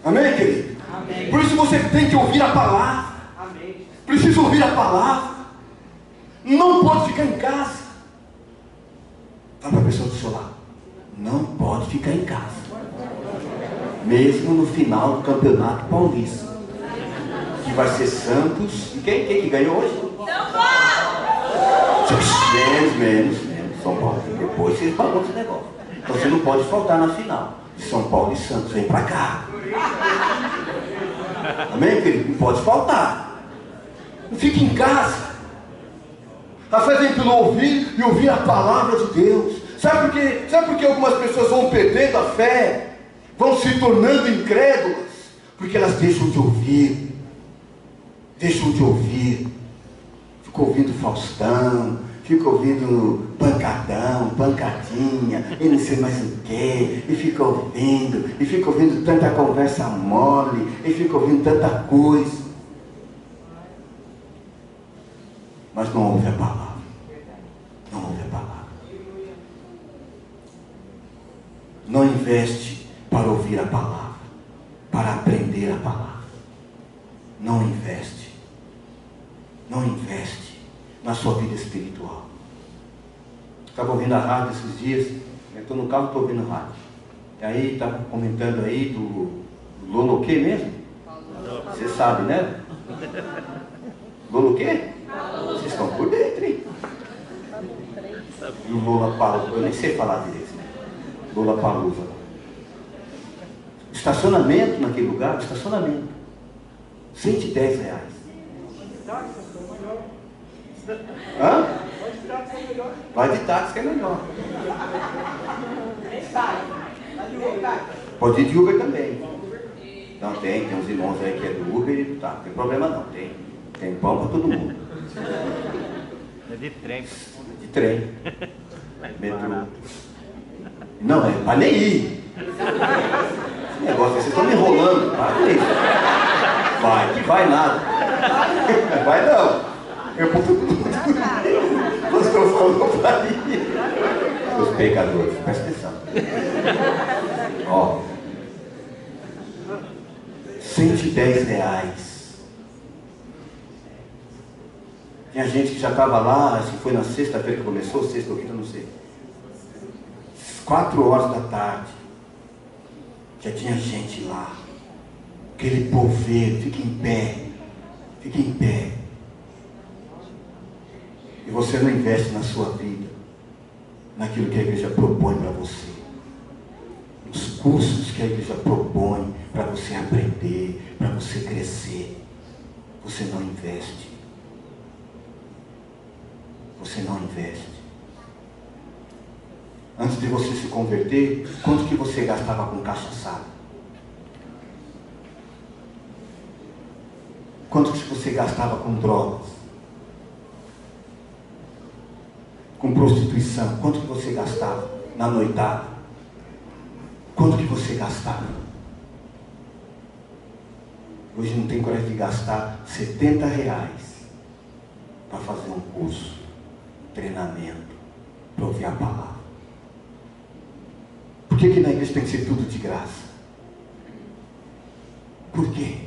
Amém, querido? Amém. Por isso você tem que ouvir a palavra. Amém. Precisa ouvir a palavra. Não pode ficar em casa. Fala para a pessoa do seu lado. Não pode ficar em casa. Mesmo no final do Campeonato Paulista, que vai ser Santos. E quem que ganhou hoje? São Paulo! Menos. São Paulo. Depois vocês pagam esse negócio. Então você não pode faltar na final. São Paulo e Santos. Vem para cá. Amém, querido? Não pode faltar. Não fique em casa. A fé vem pelo ouvir e ouvir a palavra de Deus. Sabe por que algumas pessoas vão perdendo a fé? Vão se tornando incrédulas? Porque elas deixam de ouvir. Deixam de ouvir. Ficam ouvindo Faustão, fica ouvindo pancadão, pancadinha, e não sei mais o que, e fica ouvindo tanta conversa mole, e fica ouvindo tanta coisa, mas não ouve a palavra, não ouve a palavra, não investe para ouvir a palavra, para aprender a palavra, não investe na sua vida espiritual. Estava ouvindo a rádio esses dias, eu estou no carro, estou ouvindo rádio. E aí estava comentando aí do Lolo o quê mesmo? Você sabe, né? Lolo o quê? Vocês estão por dentro, hein? E o Lola Palusa, eu nem sei falar direito, né? Lola Palusa. Estacionamento naquele lugar, estacionamento. R$110. Hã? Vai de táxi que é melhor. Pode ir de Uber também. Não, tem uns irmãos aí que é do Uber e do táxi. Não tem problema não, tem pão para todo mundo. É de trem. De trem. Metrô. Não, é para nem ir. Esse negócio, vocês estão me enrolando. Para com isso. Vai, que vai nada. Vai não. Pastor falou para mim. Os pecadores, presta atenção. Ó, R$110. Tinha gente que já estava lá, acho que foi na sexta-feira que começou, sexta ou quinta, não sei. 4 horas da tarde. Já tinha gente lá. Aquele poveiro, fica em pé. Fica em pé. E você não investe na sua vida, naquilo que a igreja propõe para você, nos cursos que a igreja propõe para você aprender, para você crescer. Você não investe. Você não investe. Antes de você se converter, quanto que você gastava com cachaçada? Quanto que você gastava com drogas? Com prostituição? Quanto que você gastava na noitada? Quanto que você gastava? Hoje não tem coragem de gastar R$70 para fazer um curso, treinamento, para ouvir a palavra. Por que na igreja tem que ser tudo de graça? Por quê?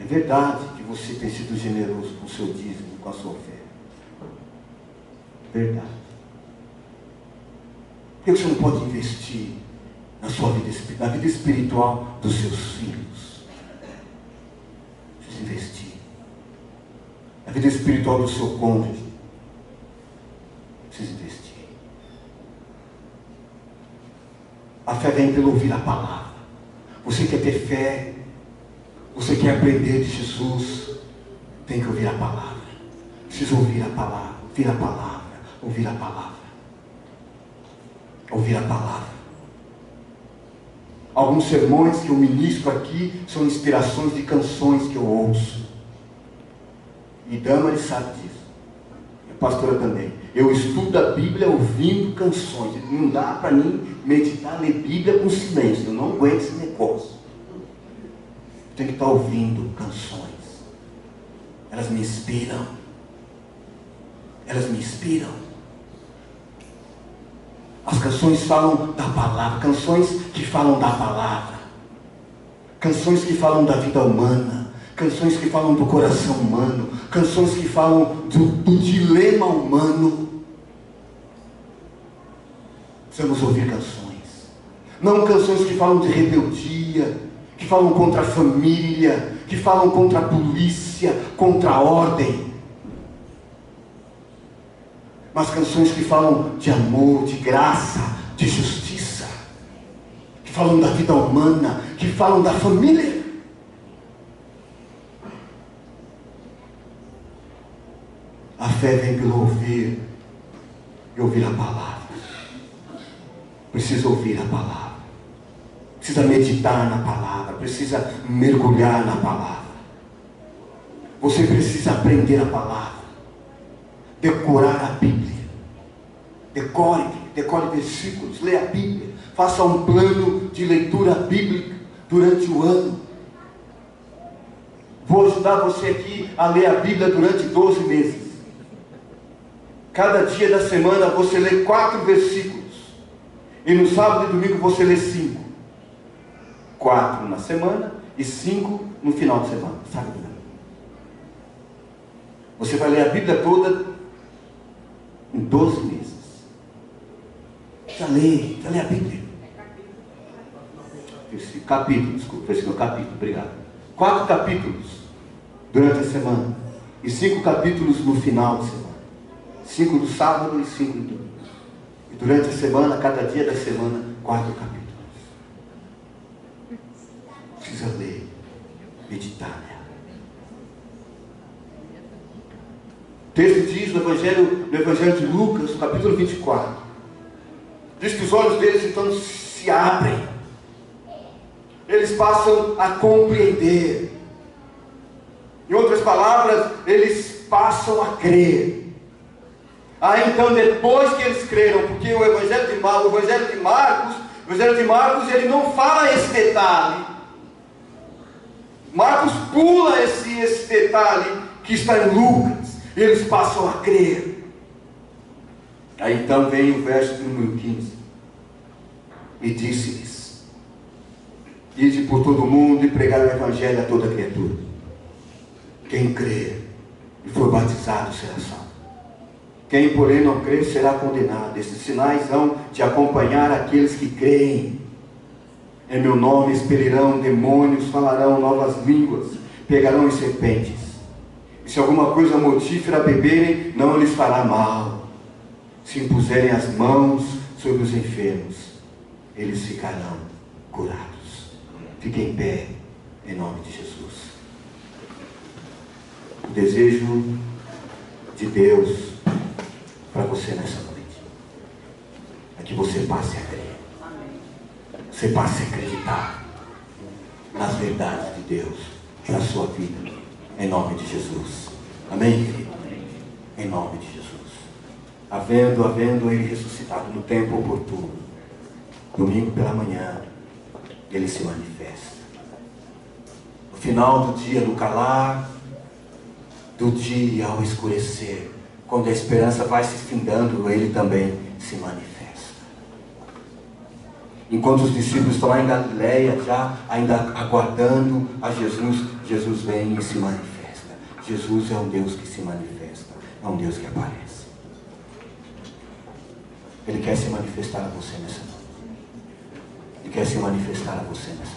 É verdade que você tem sido generoso com o seu dízimo, com a sua oferta. Verdade. Por que você não pode investir na sua vida, na vida espiritual dos seus filhos? Precisa investir. Na vida espiritual do seu cônjuge. Precisa investir. A fé vem pelo ouvir a palavra. Você quer ter fé? Você quer aprender de Jesus? Tem que ouvir a palavra. Precisa ouvir a palavra. Ouvir a palavra. Ouvir a palavra. Ouvir a palavra. Alguns sermões que eu ministro aqui são inspirações de canções que eu ouço. E Dama sabe disso. E a pastora também. Eu estudo a Bíblia ouvindo canções. Não dá para mim meditar, ler Bíblia com silêncio. Eu não aguento esse negócio. Tem que estar ouvindo canções. Elas me inspiram. Elas me inspiram. As canções falam da palavra. Canções que falam da palavra. Canções que falam da vida humana. Canções que falam do coração humano. Canções que falam do dilema humano. Precisamos ouvir canções. Não canções que falam de rebeldia, que falam contra a família, que falam contra a polícia, contra a ordem. Mas canções que falam de amor, de graça, de justiça, que falam da vida humana, que falam da família. A fé vem pelo ouvir e ouvir a palavra. Precisa ouvir a palavra, precisa meditar na palavra, precisa mergulhar na palavra. Você precisa aprender a palavra, decorar a Bíblia. Decore versículos, leia a Bíblia, faça um plano de leitura bíblica durante o ano. Vou ajudar você aqui a ler a Bíblia durante 12 meses. Cada dia da semana você lê 4 versículos. E no sábado e domingo você lê 5. 4 na semana e 5 no final de semana. Sábado e domingo. Você vai ler a Bíblia toda em 12 meses. Já lê a Bíblia. Capítulo, obrigado. 4 capítulos durante a semana. E 5 capítulos no final de semana. 5 no sábado e 5 no domingo. E durante a semana, cada dia da semana, 4 capítulos. Precisa ler, meditar nela. O texto diz no Evangelho de Lucas, no capítulo 24, diz que os olhos deles então se abrem. Eles passam a compreender. Em outras palavras, eles passam a crer. Então depois que eles creram, porque o Evangelho de Marcos, ele não fala esse detalhe. Marcos pula esse detalhe que está em Lucas. Eles passam a crer. Aí então vem o verso número 15. E disse-lhes: ide por todo o mundo e pregar o Evangelho a toda criatura. Quem crer e for batizado será salvo. Quem, porém, não crer será condenado. Esses sinais hão de acompanhar aqueles que creem. Em meu nome expelirão demônios, falarão novas línguas, pegarão em serpentes. E se alguma coisa mortífera beberem, não lhes fará mal. Se impuserem as mãos sobre os enfermos, eles ficarão curados. Fique em pé, em nome de Jesus. O desejo de Deus para você nessa noite é que você passe a crer. Você passe a acreditar nas verdades de Deus para a sua vida, em nome de Jesus. Amém, querido? Em nome de Jesus. Havendo Ele ressuscitado no tempo oportuno, domingo pela manhã, Ele se manifesta. No final do dia, no calar do dia, ao escurecer, quando a esperança vai se findando, Ele também se manifesta. Enquanto os discípulos estão lá em Galileia, já ainda aguardando a Jesus, Jesus vem e se manifesta. Jesus é um Deus que se manifesta, é um Deus que aparece. Ele quer se manifestar a você nessa noite. Ele quer se manifestar a você nessa noite.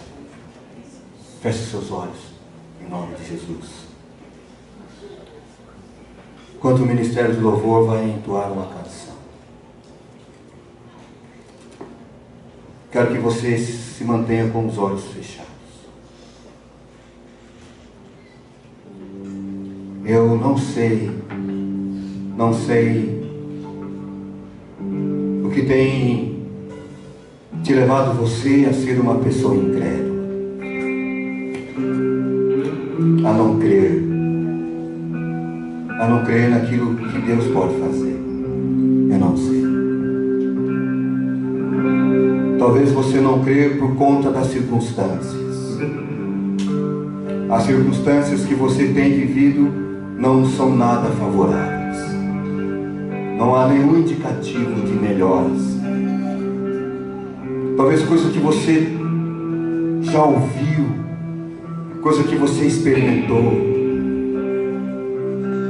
Feche seus olhos, em nome de Jesus. Enquanto o Ministério de Louvor vai entoar uma canção, quero que você se mantenha com os olhos fechados. Eu não sei o que tem te levado você a ser uma pessoa incrédula, a não crer naquilo que Deus pode fazer. Eu não sei. Talvez você não crê por conta das circunstâncias. As circunstâncias que você tem vivido não são nada favoráveis. Não há nenhum indicativo de melhoras. Talvez coisa que você já ouviu, coisa que você experimentou,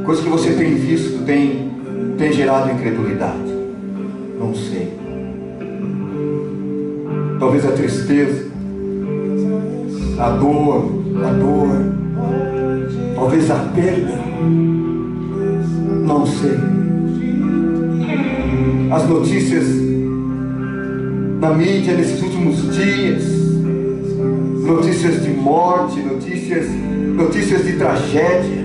coisa que você tem visto, tem gerado incredulidade. Não sei. Talvez a tristeza, a dor, talvez a perda, não sei. As notícias na mídia nesses últimos dias. Notícias de morte, notícias de tragédia.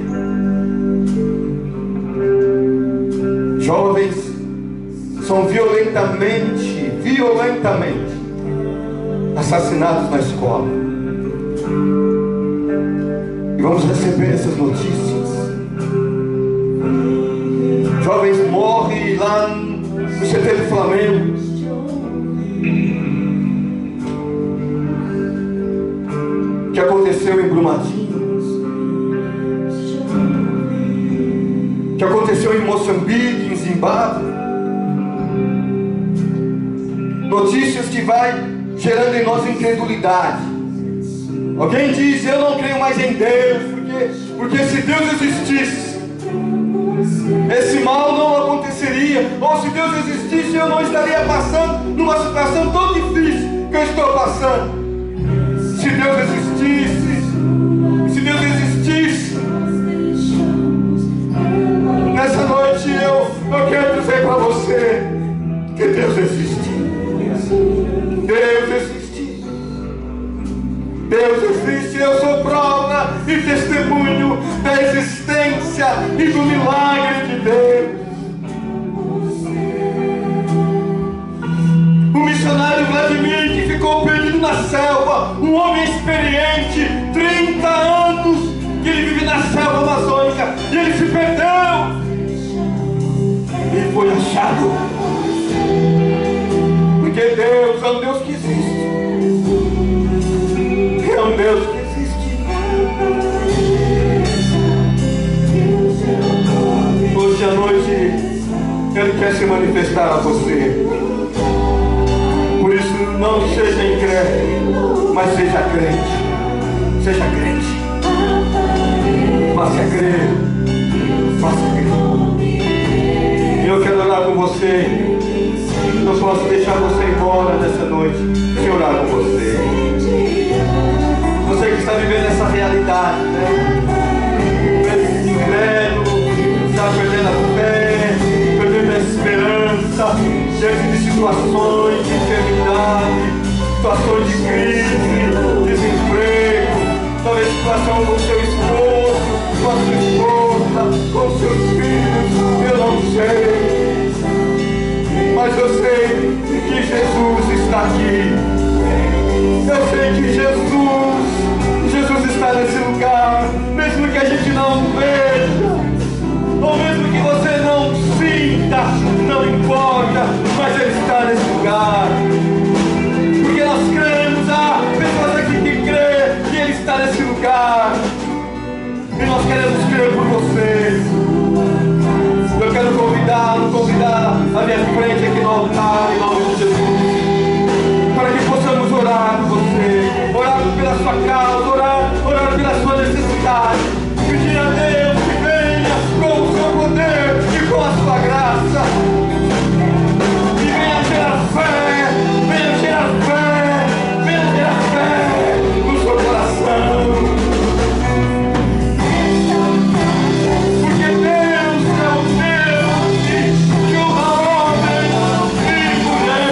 Jovens são violentamente assassinados na escola. E vamos receber essas notícias. Jovens morrem lá no CT do Flamengo. Que aconteceu em Brumadinho. Que aconteceu em Moçambique, em Zimbábue. Notícias que vai gerando em nós incredulidade. Alguém diz: eu não creio mais em Deus, porque se Deus existisse, esse mal não aconteceria. Ou se Deus existisse, eu não estaria passando numa situação tão difícil que eu estou passando. Se Deus existisse, nessa noite eu quero dizer para você que Deus existe. Deus existe, eu sou prova e testemunho da existência e do milagre de Deus. O missionário Vladimir, que ficou perdido na selva, um homem experiente, 30 anos que ele vive na selva amazônica, e ele se perdeu e foi achado. Porque Deus é um Deus que existe. É um Deus que existe. Hoje à noite Ele quer se manifestar a você. Por isso, não seja incrédulo, mas seja crente. Seja crente. Faça crer. Faça crer. Eu quero orar com você. Não posso deixar você embora nessa noite sem orar com você. Você que está vivendo essa realidade, né? Incrédulo, está perdendo a fé, perdendo a esperança, diante de situações de enfermidade, situações de crise, desemprego, talvez situação com o seu esposo, com a sua esposa, com os seus filhos, eu não sei. Mas eu sei que Jesus está aqui. Eu sei que Jesus está nesse lugar, mesmo que a gente não veja, ou mesmo que você não sinta, não importa, mas Ele está nesse lugar. Porque nós cremos, há pessoas aqui que creem que Ele está nesse lugar. E nós queremos crer por você. Eu quero convidar a minha frente aqui no altar, em nome de Jesus, para que possamos orar por você, orar pela sua causa, orar pela sua necessidade, pedir a Deus que venha com o seu poder e com a sua graça, e venha gerar fé, venha gerar fé, venha gerar fé no seu coração. Deus é o Deus que uma homem e mulher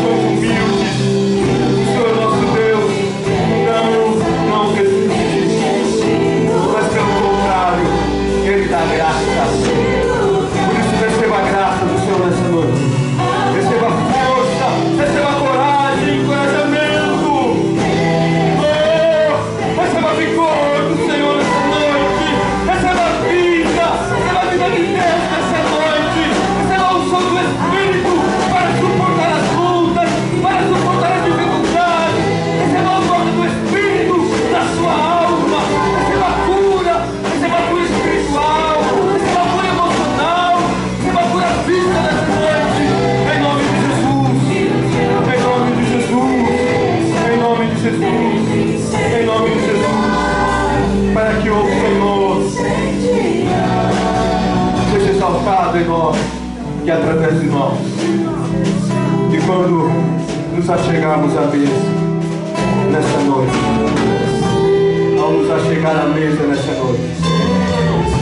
somos humildes. O Senhor é nosso Deus. Não resiste, mas pelo contrário, Ele dá graça. Por isso receba a graça do Senhor nessa noite. Receba força, receba coragem, encorajamento. Receba vigor do Senhor nessa noite. Receba vida de Deus nessa noite. Receba o som do Espírito para suportar as lutas, para suportar as dificuldades. Receba o toque do Espírito na sua alma. Receba cura espiritual. Receba cura emocional. Receba cura física nessa noite. Em nome de Jesus. Em nome de Jesus. Em nome de Jesus. Em nome de Jesus. Para que o Senhor seja exaltado em nós e através de nós. E quando nos achegarmos à mesa nessa noite, ao nos achegar à mesa nessa noite,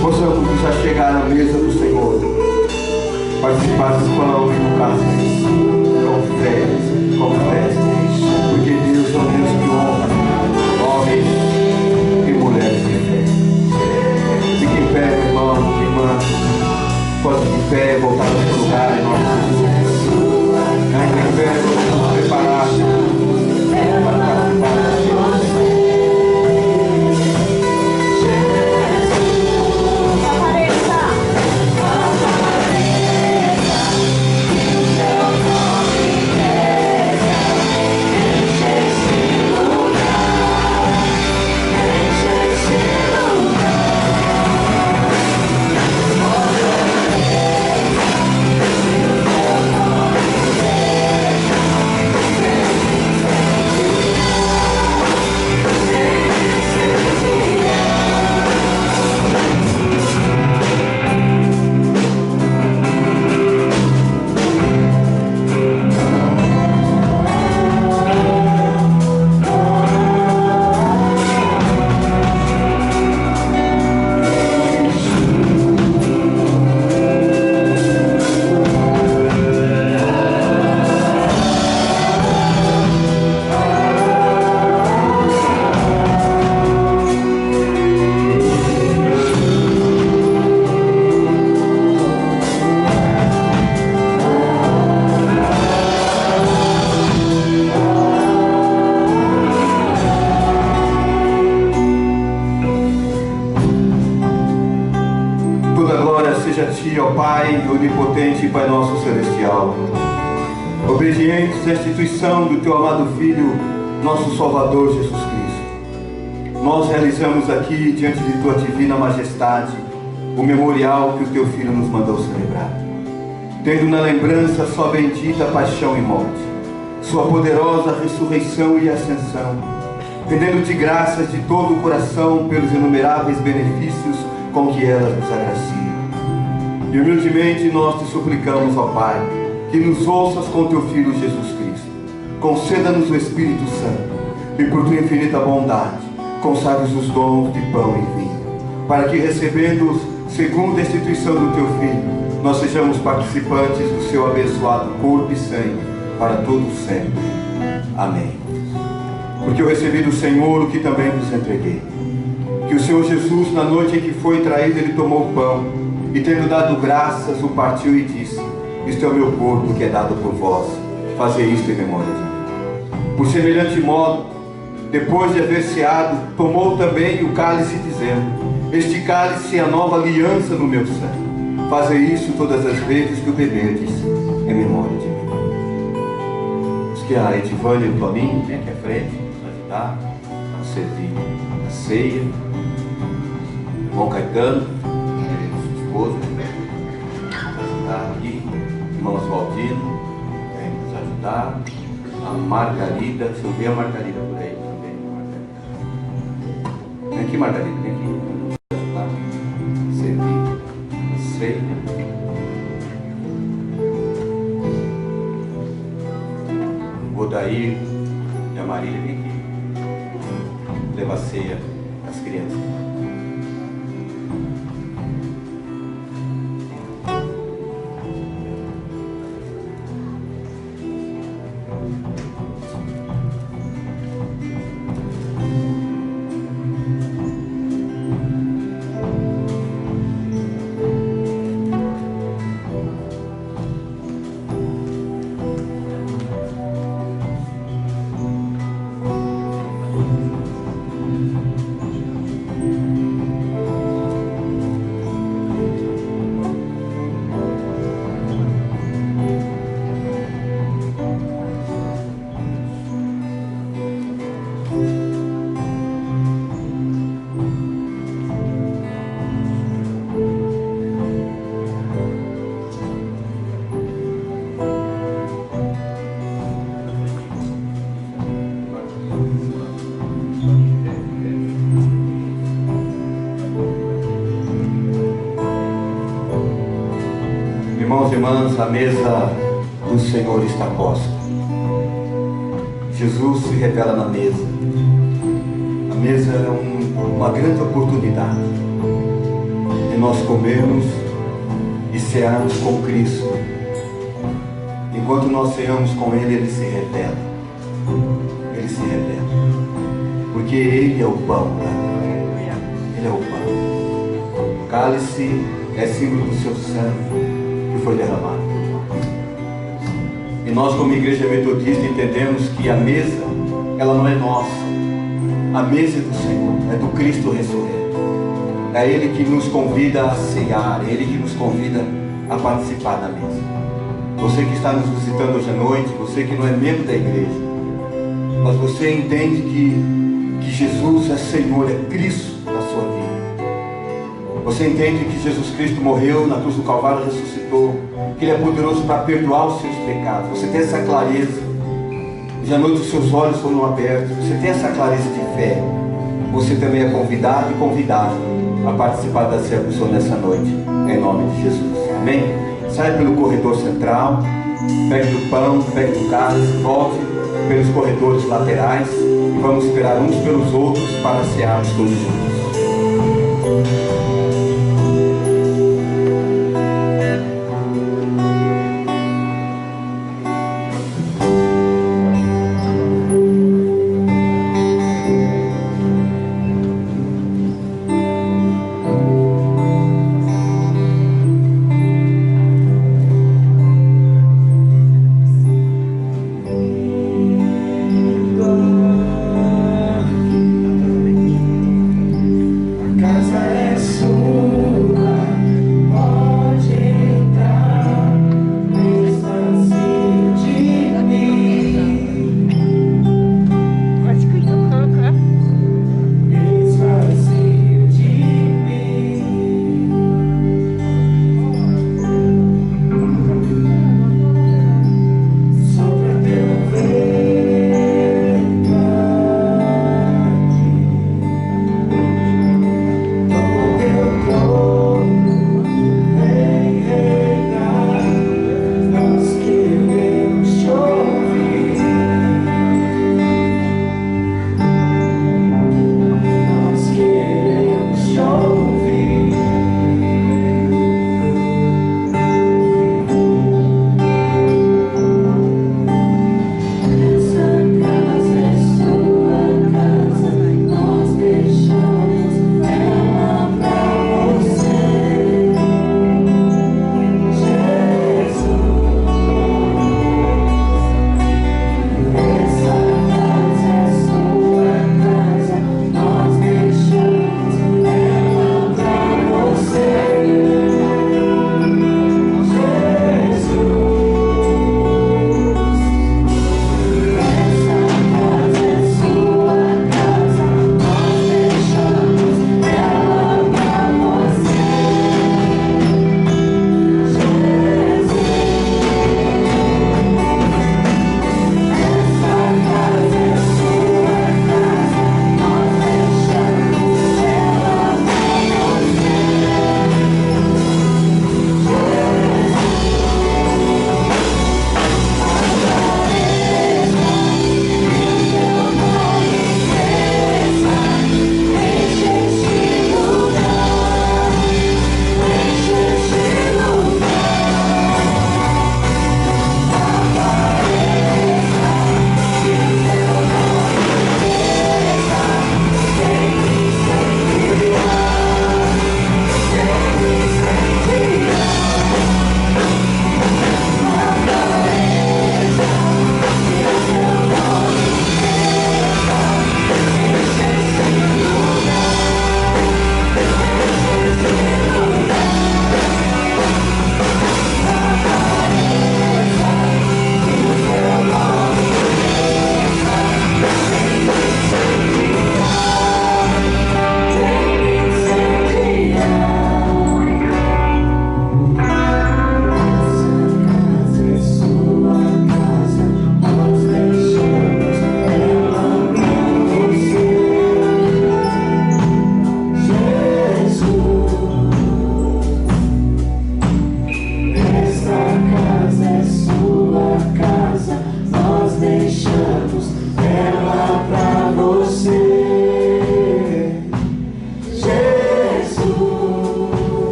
possamos nos achegar à mesa do Senhor, participar do pão e do cálice, com fé, porque Deus é um Deus que honra homens e mulheres de fé. Fique em pé, meu irmão, irmã. Pode ficar em pé, voltar ao seu lugar em nome de Jesus. Ainda em pé, vamos preparar para participar da onipotente Pai nosso celestial, obedientes à instituição do teu amado Filho, nosso Salvador Jesus Cristo, nós realizamos aqui diante de tua divina majestade o memorial que o teu Filho nos mandou celebrar, tendo na lembrança sua bendita paixão e morte, sua poderosa ressurreição e ascensão, rendendo-te graças de todo o coração pelos inumeráveis benefícios com que ela nos agracia. E humildemente nós te suplicamos, ó Pai, que nos ouças com teu Filho Jesus Cristo. Conceda-nos o Espírito Santo e por tua infinita bondade concede-nos os dons de pão e vinho, para que, recebendo-os segundo a instituição do teu Filho, nós sejamos participantes do seu abençoado corpo e sangue para todo sempre. Amém. Porque eu recebi do Senhor o que também vos entreguei, que o Senhor Jesus, na noite em que foi traído, ele tomou o pão, e tendo dado graças, o partiu e disse: isto é o meu corpo que é dado por vós, fazei isto em memória de mim. Por semelhante modo, depois de haver ceado, tomou também o cálice, dizendo: este cálice é a nova aliança no meu sangue, fazei isso todas as vezes que o beberdes em memória de mim. Diz que a Edivânia e o Toninho vem aqui à frente para ajudar a servir a ceia. Irmão Caetano, esposa, ajudar aqui, irmão Oswaldino, vem nos ajudar, a Margarida, deixa eu ver a Margarida por aí também, Margarida. Vem aqui, Margarida, vem aqui, nos ajudar, servir a ceia. O Odair e a Marília vem aqui, leva a ceia às crianças. irmãs, a mesa do Senhor está posta. Jesus se revela na mesa. A mesa é uma grande oportunidade de nós comermos e cearmos com Cristo. Enquanto nós ceamos com Ele, Ele se revela. Ele se revela. Porque Ele é o pão. Ele é o pão. O cálice é símbolo do seu sangue que foi derramado. E nós, como igreja metodista, entendemos que a mesa, ela não é nossa. A mesa é do Senhor, é do Cristo ressurreto. É Ele que nos convida a cear, é Ele que nos convida a participar da mesa. Você que está nos visitando hoje à noite, você que não é membro da igreja, mas você entende que Jesus é Senhor, é Cristo da sua vida. Você entende que Jesus Cristo morreu na cruz do Calvário, ressuscitou, que Ele é poderoso para perdoar os seus pecados. Você tem essa clareza. Hoje à noite os seus olhos foram abertos. Você tem essa clareza de fé. Você também é convidado e convidada a participar da ceia do Senhor nessa noite, em nome de Jesus. Amém? Saia pelo corredor central, pegue do pão, pegue do cálice, volte pelos corredores laterais e vamos esperar uns pelos outros para cearmos todos juntos. Casa é sua.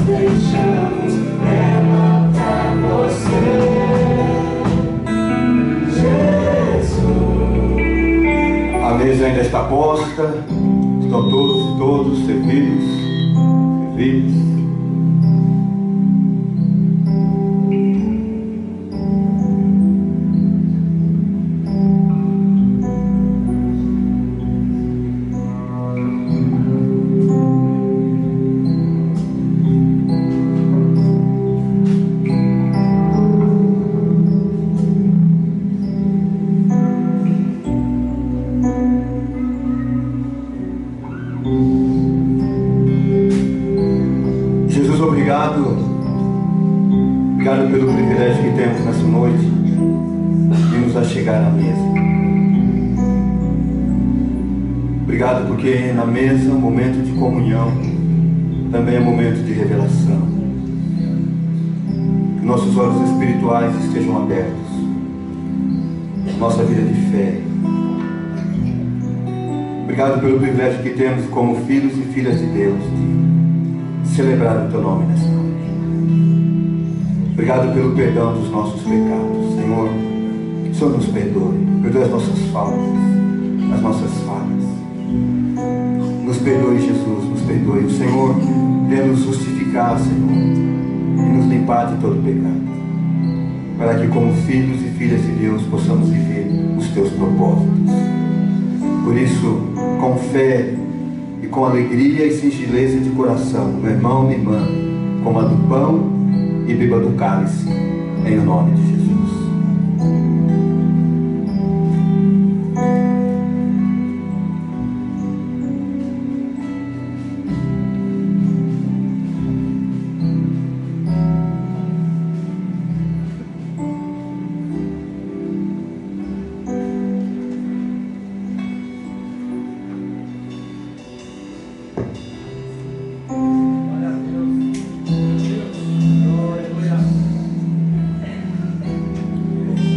deixamos levantar você, Jesus. A mesa ainda está posta, estão todos servidos. Jesus, obrigado pelo privilégio que temos nessa noite de nos achegar à mesa. Obrigado porque na mesa, momento de comunhão, também é momento de revelação. Que nossos olhos espirituais estejam abertos, nossa vida de fé. Obrigado pelo privilégio que temos como filhos e filhas de Deus de celebrar o Teu nome nessa noite. Obrigado pelo perdão dos nossos pecados. Senhor, que o Senhor nos perdoe as nossas faltas, as nossas falhas. Nos perdoe, Jesus, nos perdoe. O Senhor venha nos justificar, Senhor, e nos limpar de todo pecado, para que como filhos e filhas de Deus possamos viver os Teus propósitos. Por isso, com fé e com alegria e singeleza de coração, meu irmão, minha irmã, coma do pão e beba do cálice, em nome de Jesus.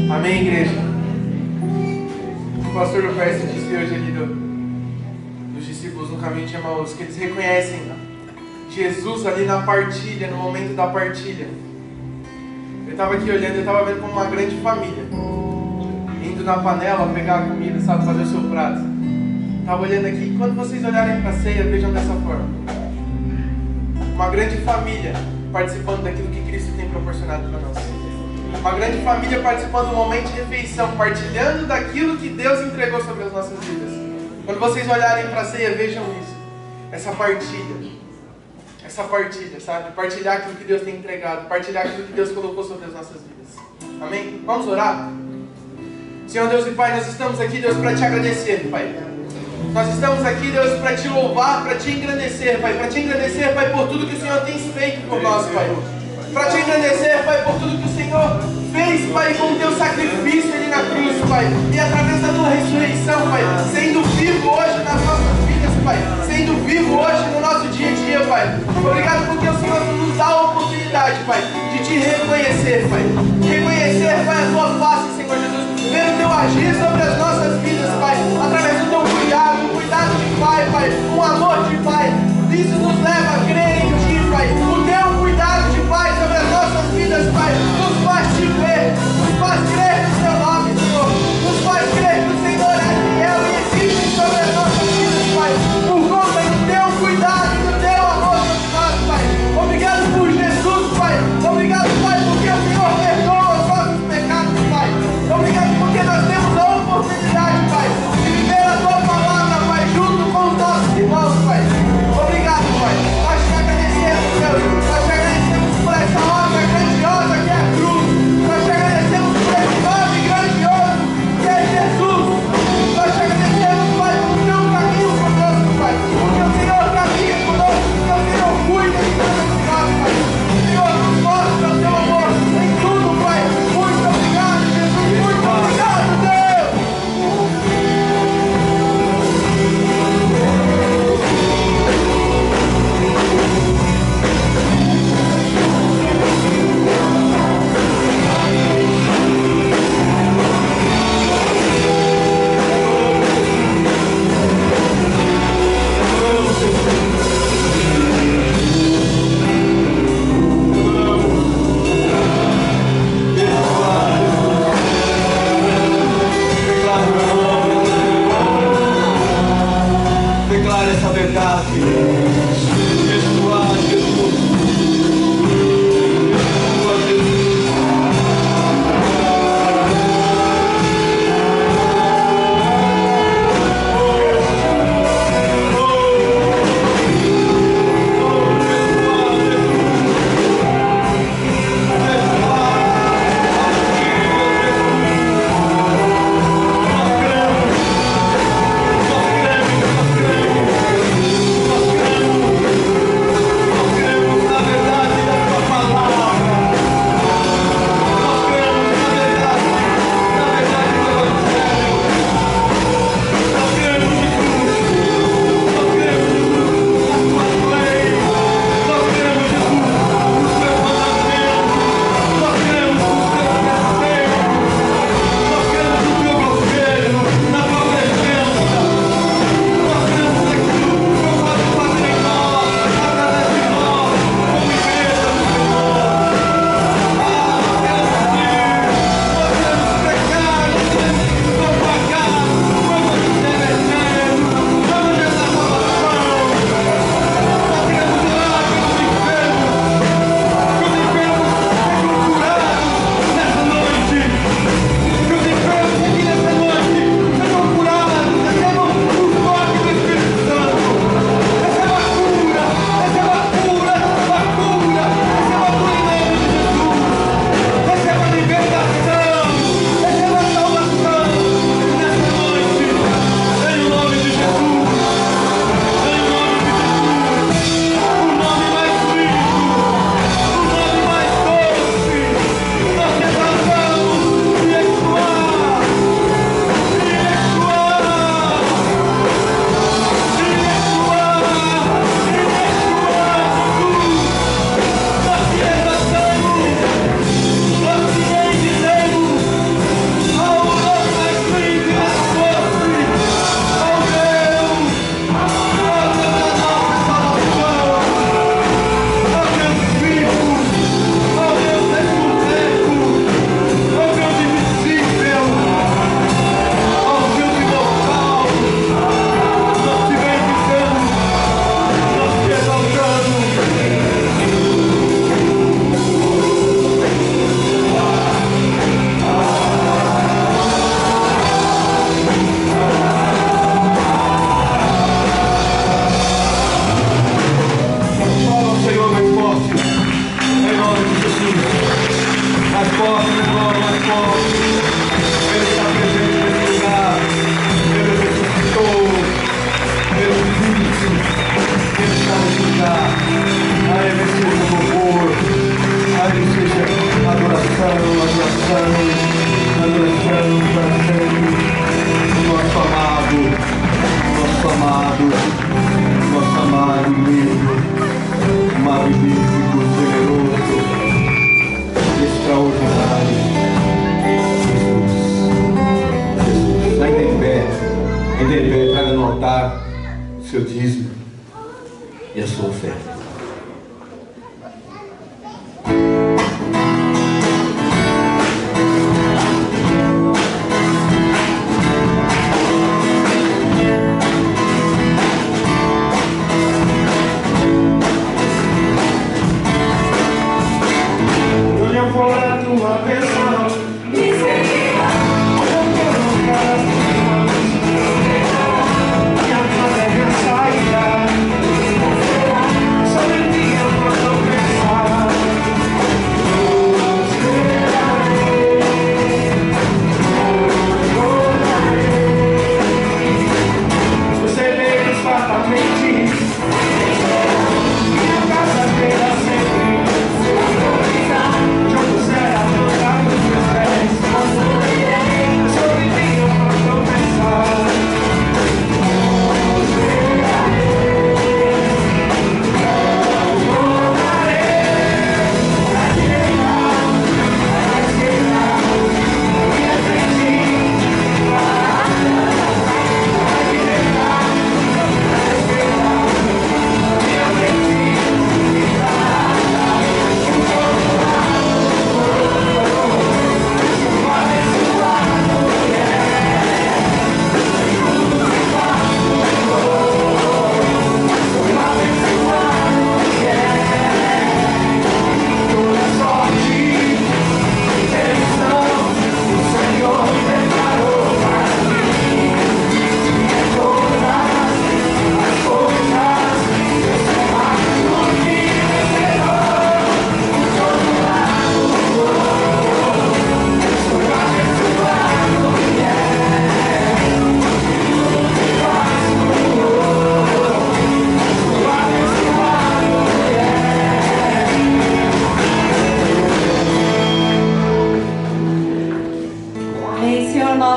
Amém, igreja? O pastor Lupercio disse hoje ali dos discípulos no caminho de Emaús que eles reconhecem Jesus ali na partilha, no momento da partilha. Eu estava aqui olhando, eu estava vendo como uma grande família indo na panela pegar a comida, sabe, fazer o seu prato. Estava olhando aqui, quando vocês olharem para a ceia, vejam dessa forma: uma grande família participando daquilo que Cristo tem proporcionado para nós. Uma grande família participando do momento de refeição, partilhando daquilo que Deus entregou sobre as nossas vidas. Quando vocês olharem para a ceia, vejam isso. Essa partilha, sabe? Partilhar aquilo que Deus tem entregado, partilhar aquilo que Deus colocou sobre as nossas vidas. Amém? Vamos orar? Senhor Deus e Pai, nós estamos aqui, Deus, para te agradecer, Pai. Nós estamos aqui, Deus, para te louvar, para te engrandecer, Pai. Para te engrandecer, Pai, por tudo que o Senhor tem feito por nós, Pai. Para te engrandecer, Pai, por tudo que o Senhor fez, Pai, com o teu sacrifício ali na cruz, Pai. E através da tua ressurreição, Pai, sendo vivo hoje nas nossas vidas, Pai. Sendo vivo hoje no nosso dia a dia, Pai. Obrigado porque o Senhor nos dá a oportunidade, Pai, de te reconhecer, Pai. Reconhecer, Pai, a tua face, Senhor Jesus. Ver o teu agir sobre as nossas vidas, Pai. Através do teu cuidado, um cuidado de Pai, Pai. Um amor de Pai. Isso nos leva a crer em ti, Pai. O teu cuidado de Pai sobre as nossas vidas, Pai, nos faz te ver, nos faz crer no teu nome, Senhor. Nos faz crer que o Senhor é fiel e existe sobre as nossas vidas, Pai. Por conta do teu cuidado e do teu amor sobre nós, Pai. Obrigado por Jesus, Pai. Obrigado, Pai, porque o Senhor perdoa os nossos pecados, Pai. Obrigado porque nós temos a oportunidade, Pai, de viver a tua palavra, Pai, junto com os nossos irmãos, Pai. Obrigado, Pai. Nós te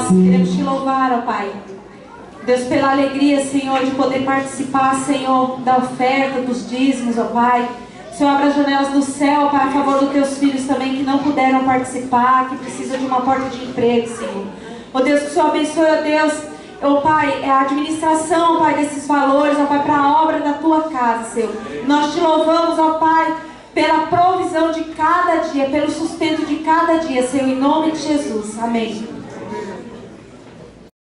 nós queremos te louvar, ó Pai. Deus, pela alegria, Senhor, de poder participar, Senhor, da oferta, dos dízimos, ó Pai. Senhor, abra as janelas do céu, Pai, a favor dos teus filhos também que não puderam participar, que precisam de uma porta de emprego, Senhor. Ó Deus, que o Senhor abençoe, ó Deus, ó Pai, a administração, ó Pai, desses valores, ó Pai, para a obra da tua casa, Senhor. Nós te louvamos, ó Pai, pela provisão de cada dia, pelo sustento de cada dia, Senhor, em nome de Jesus. Amém.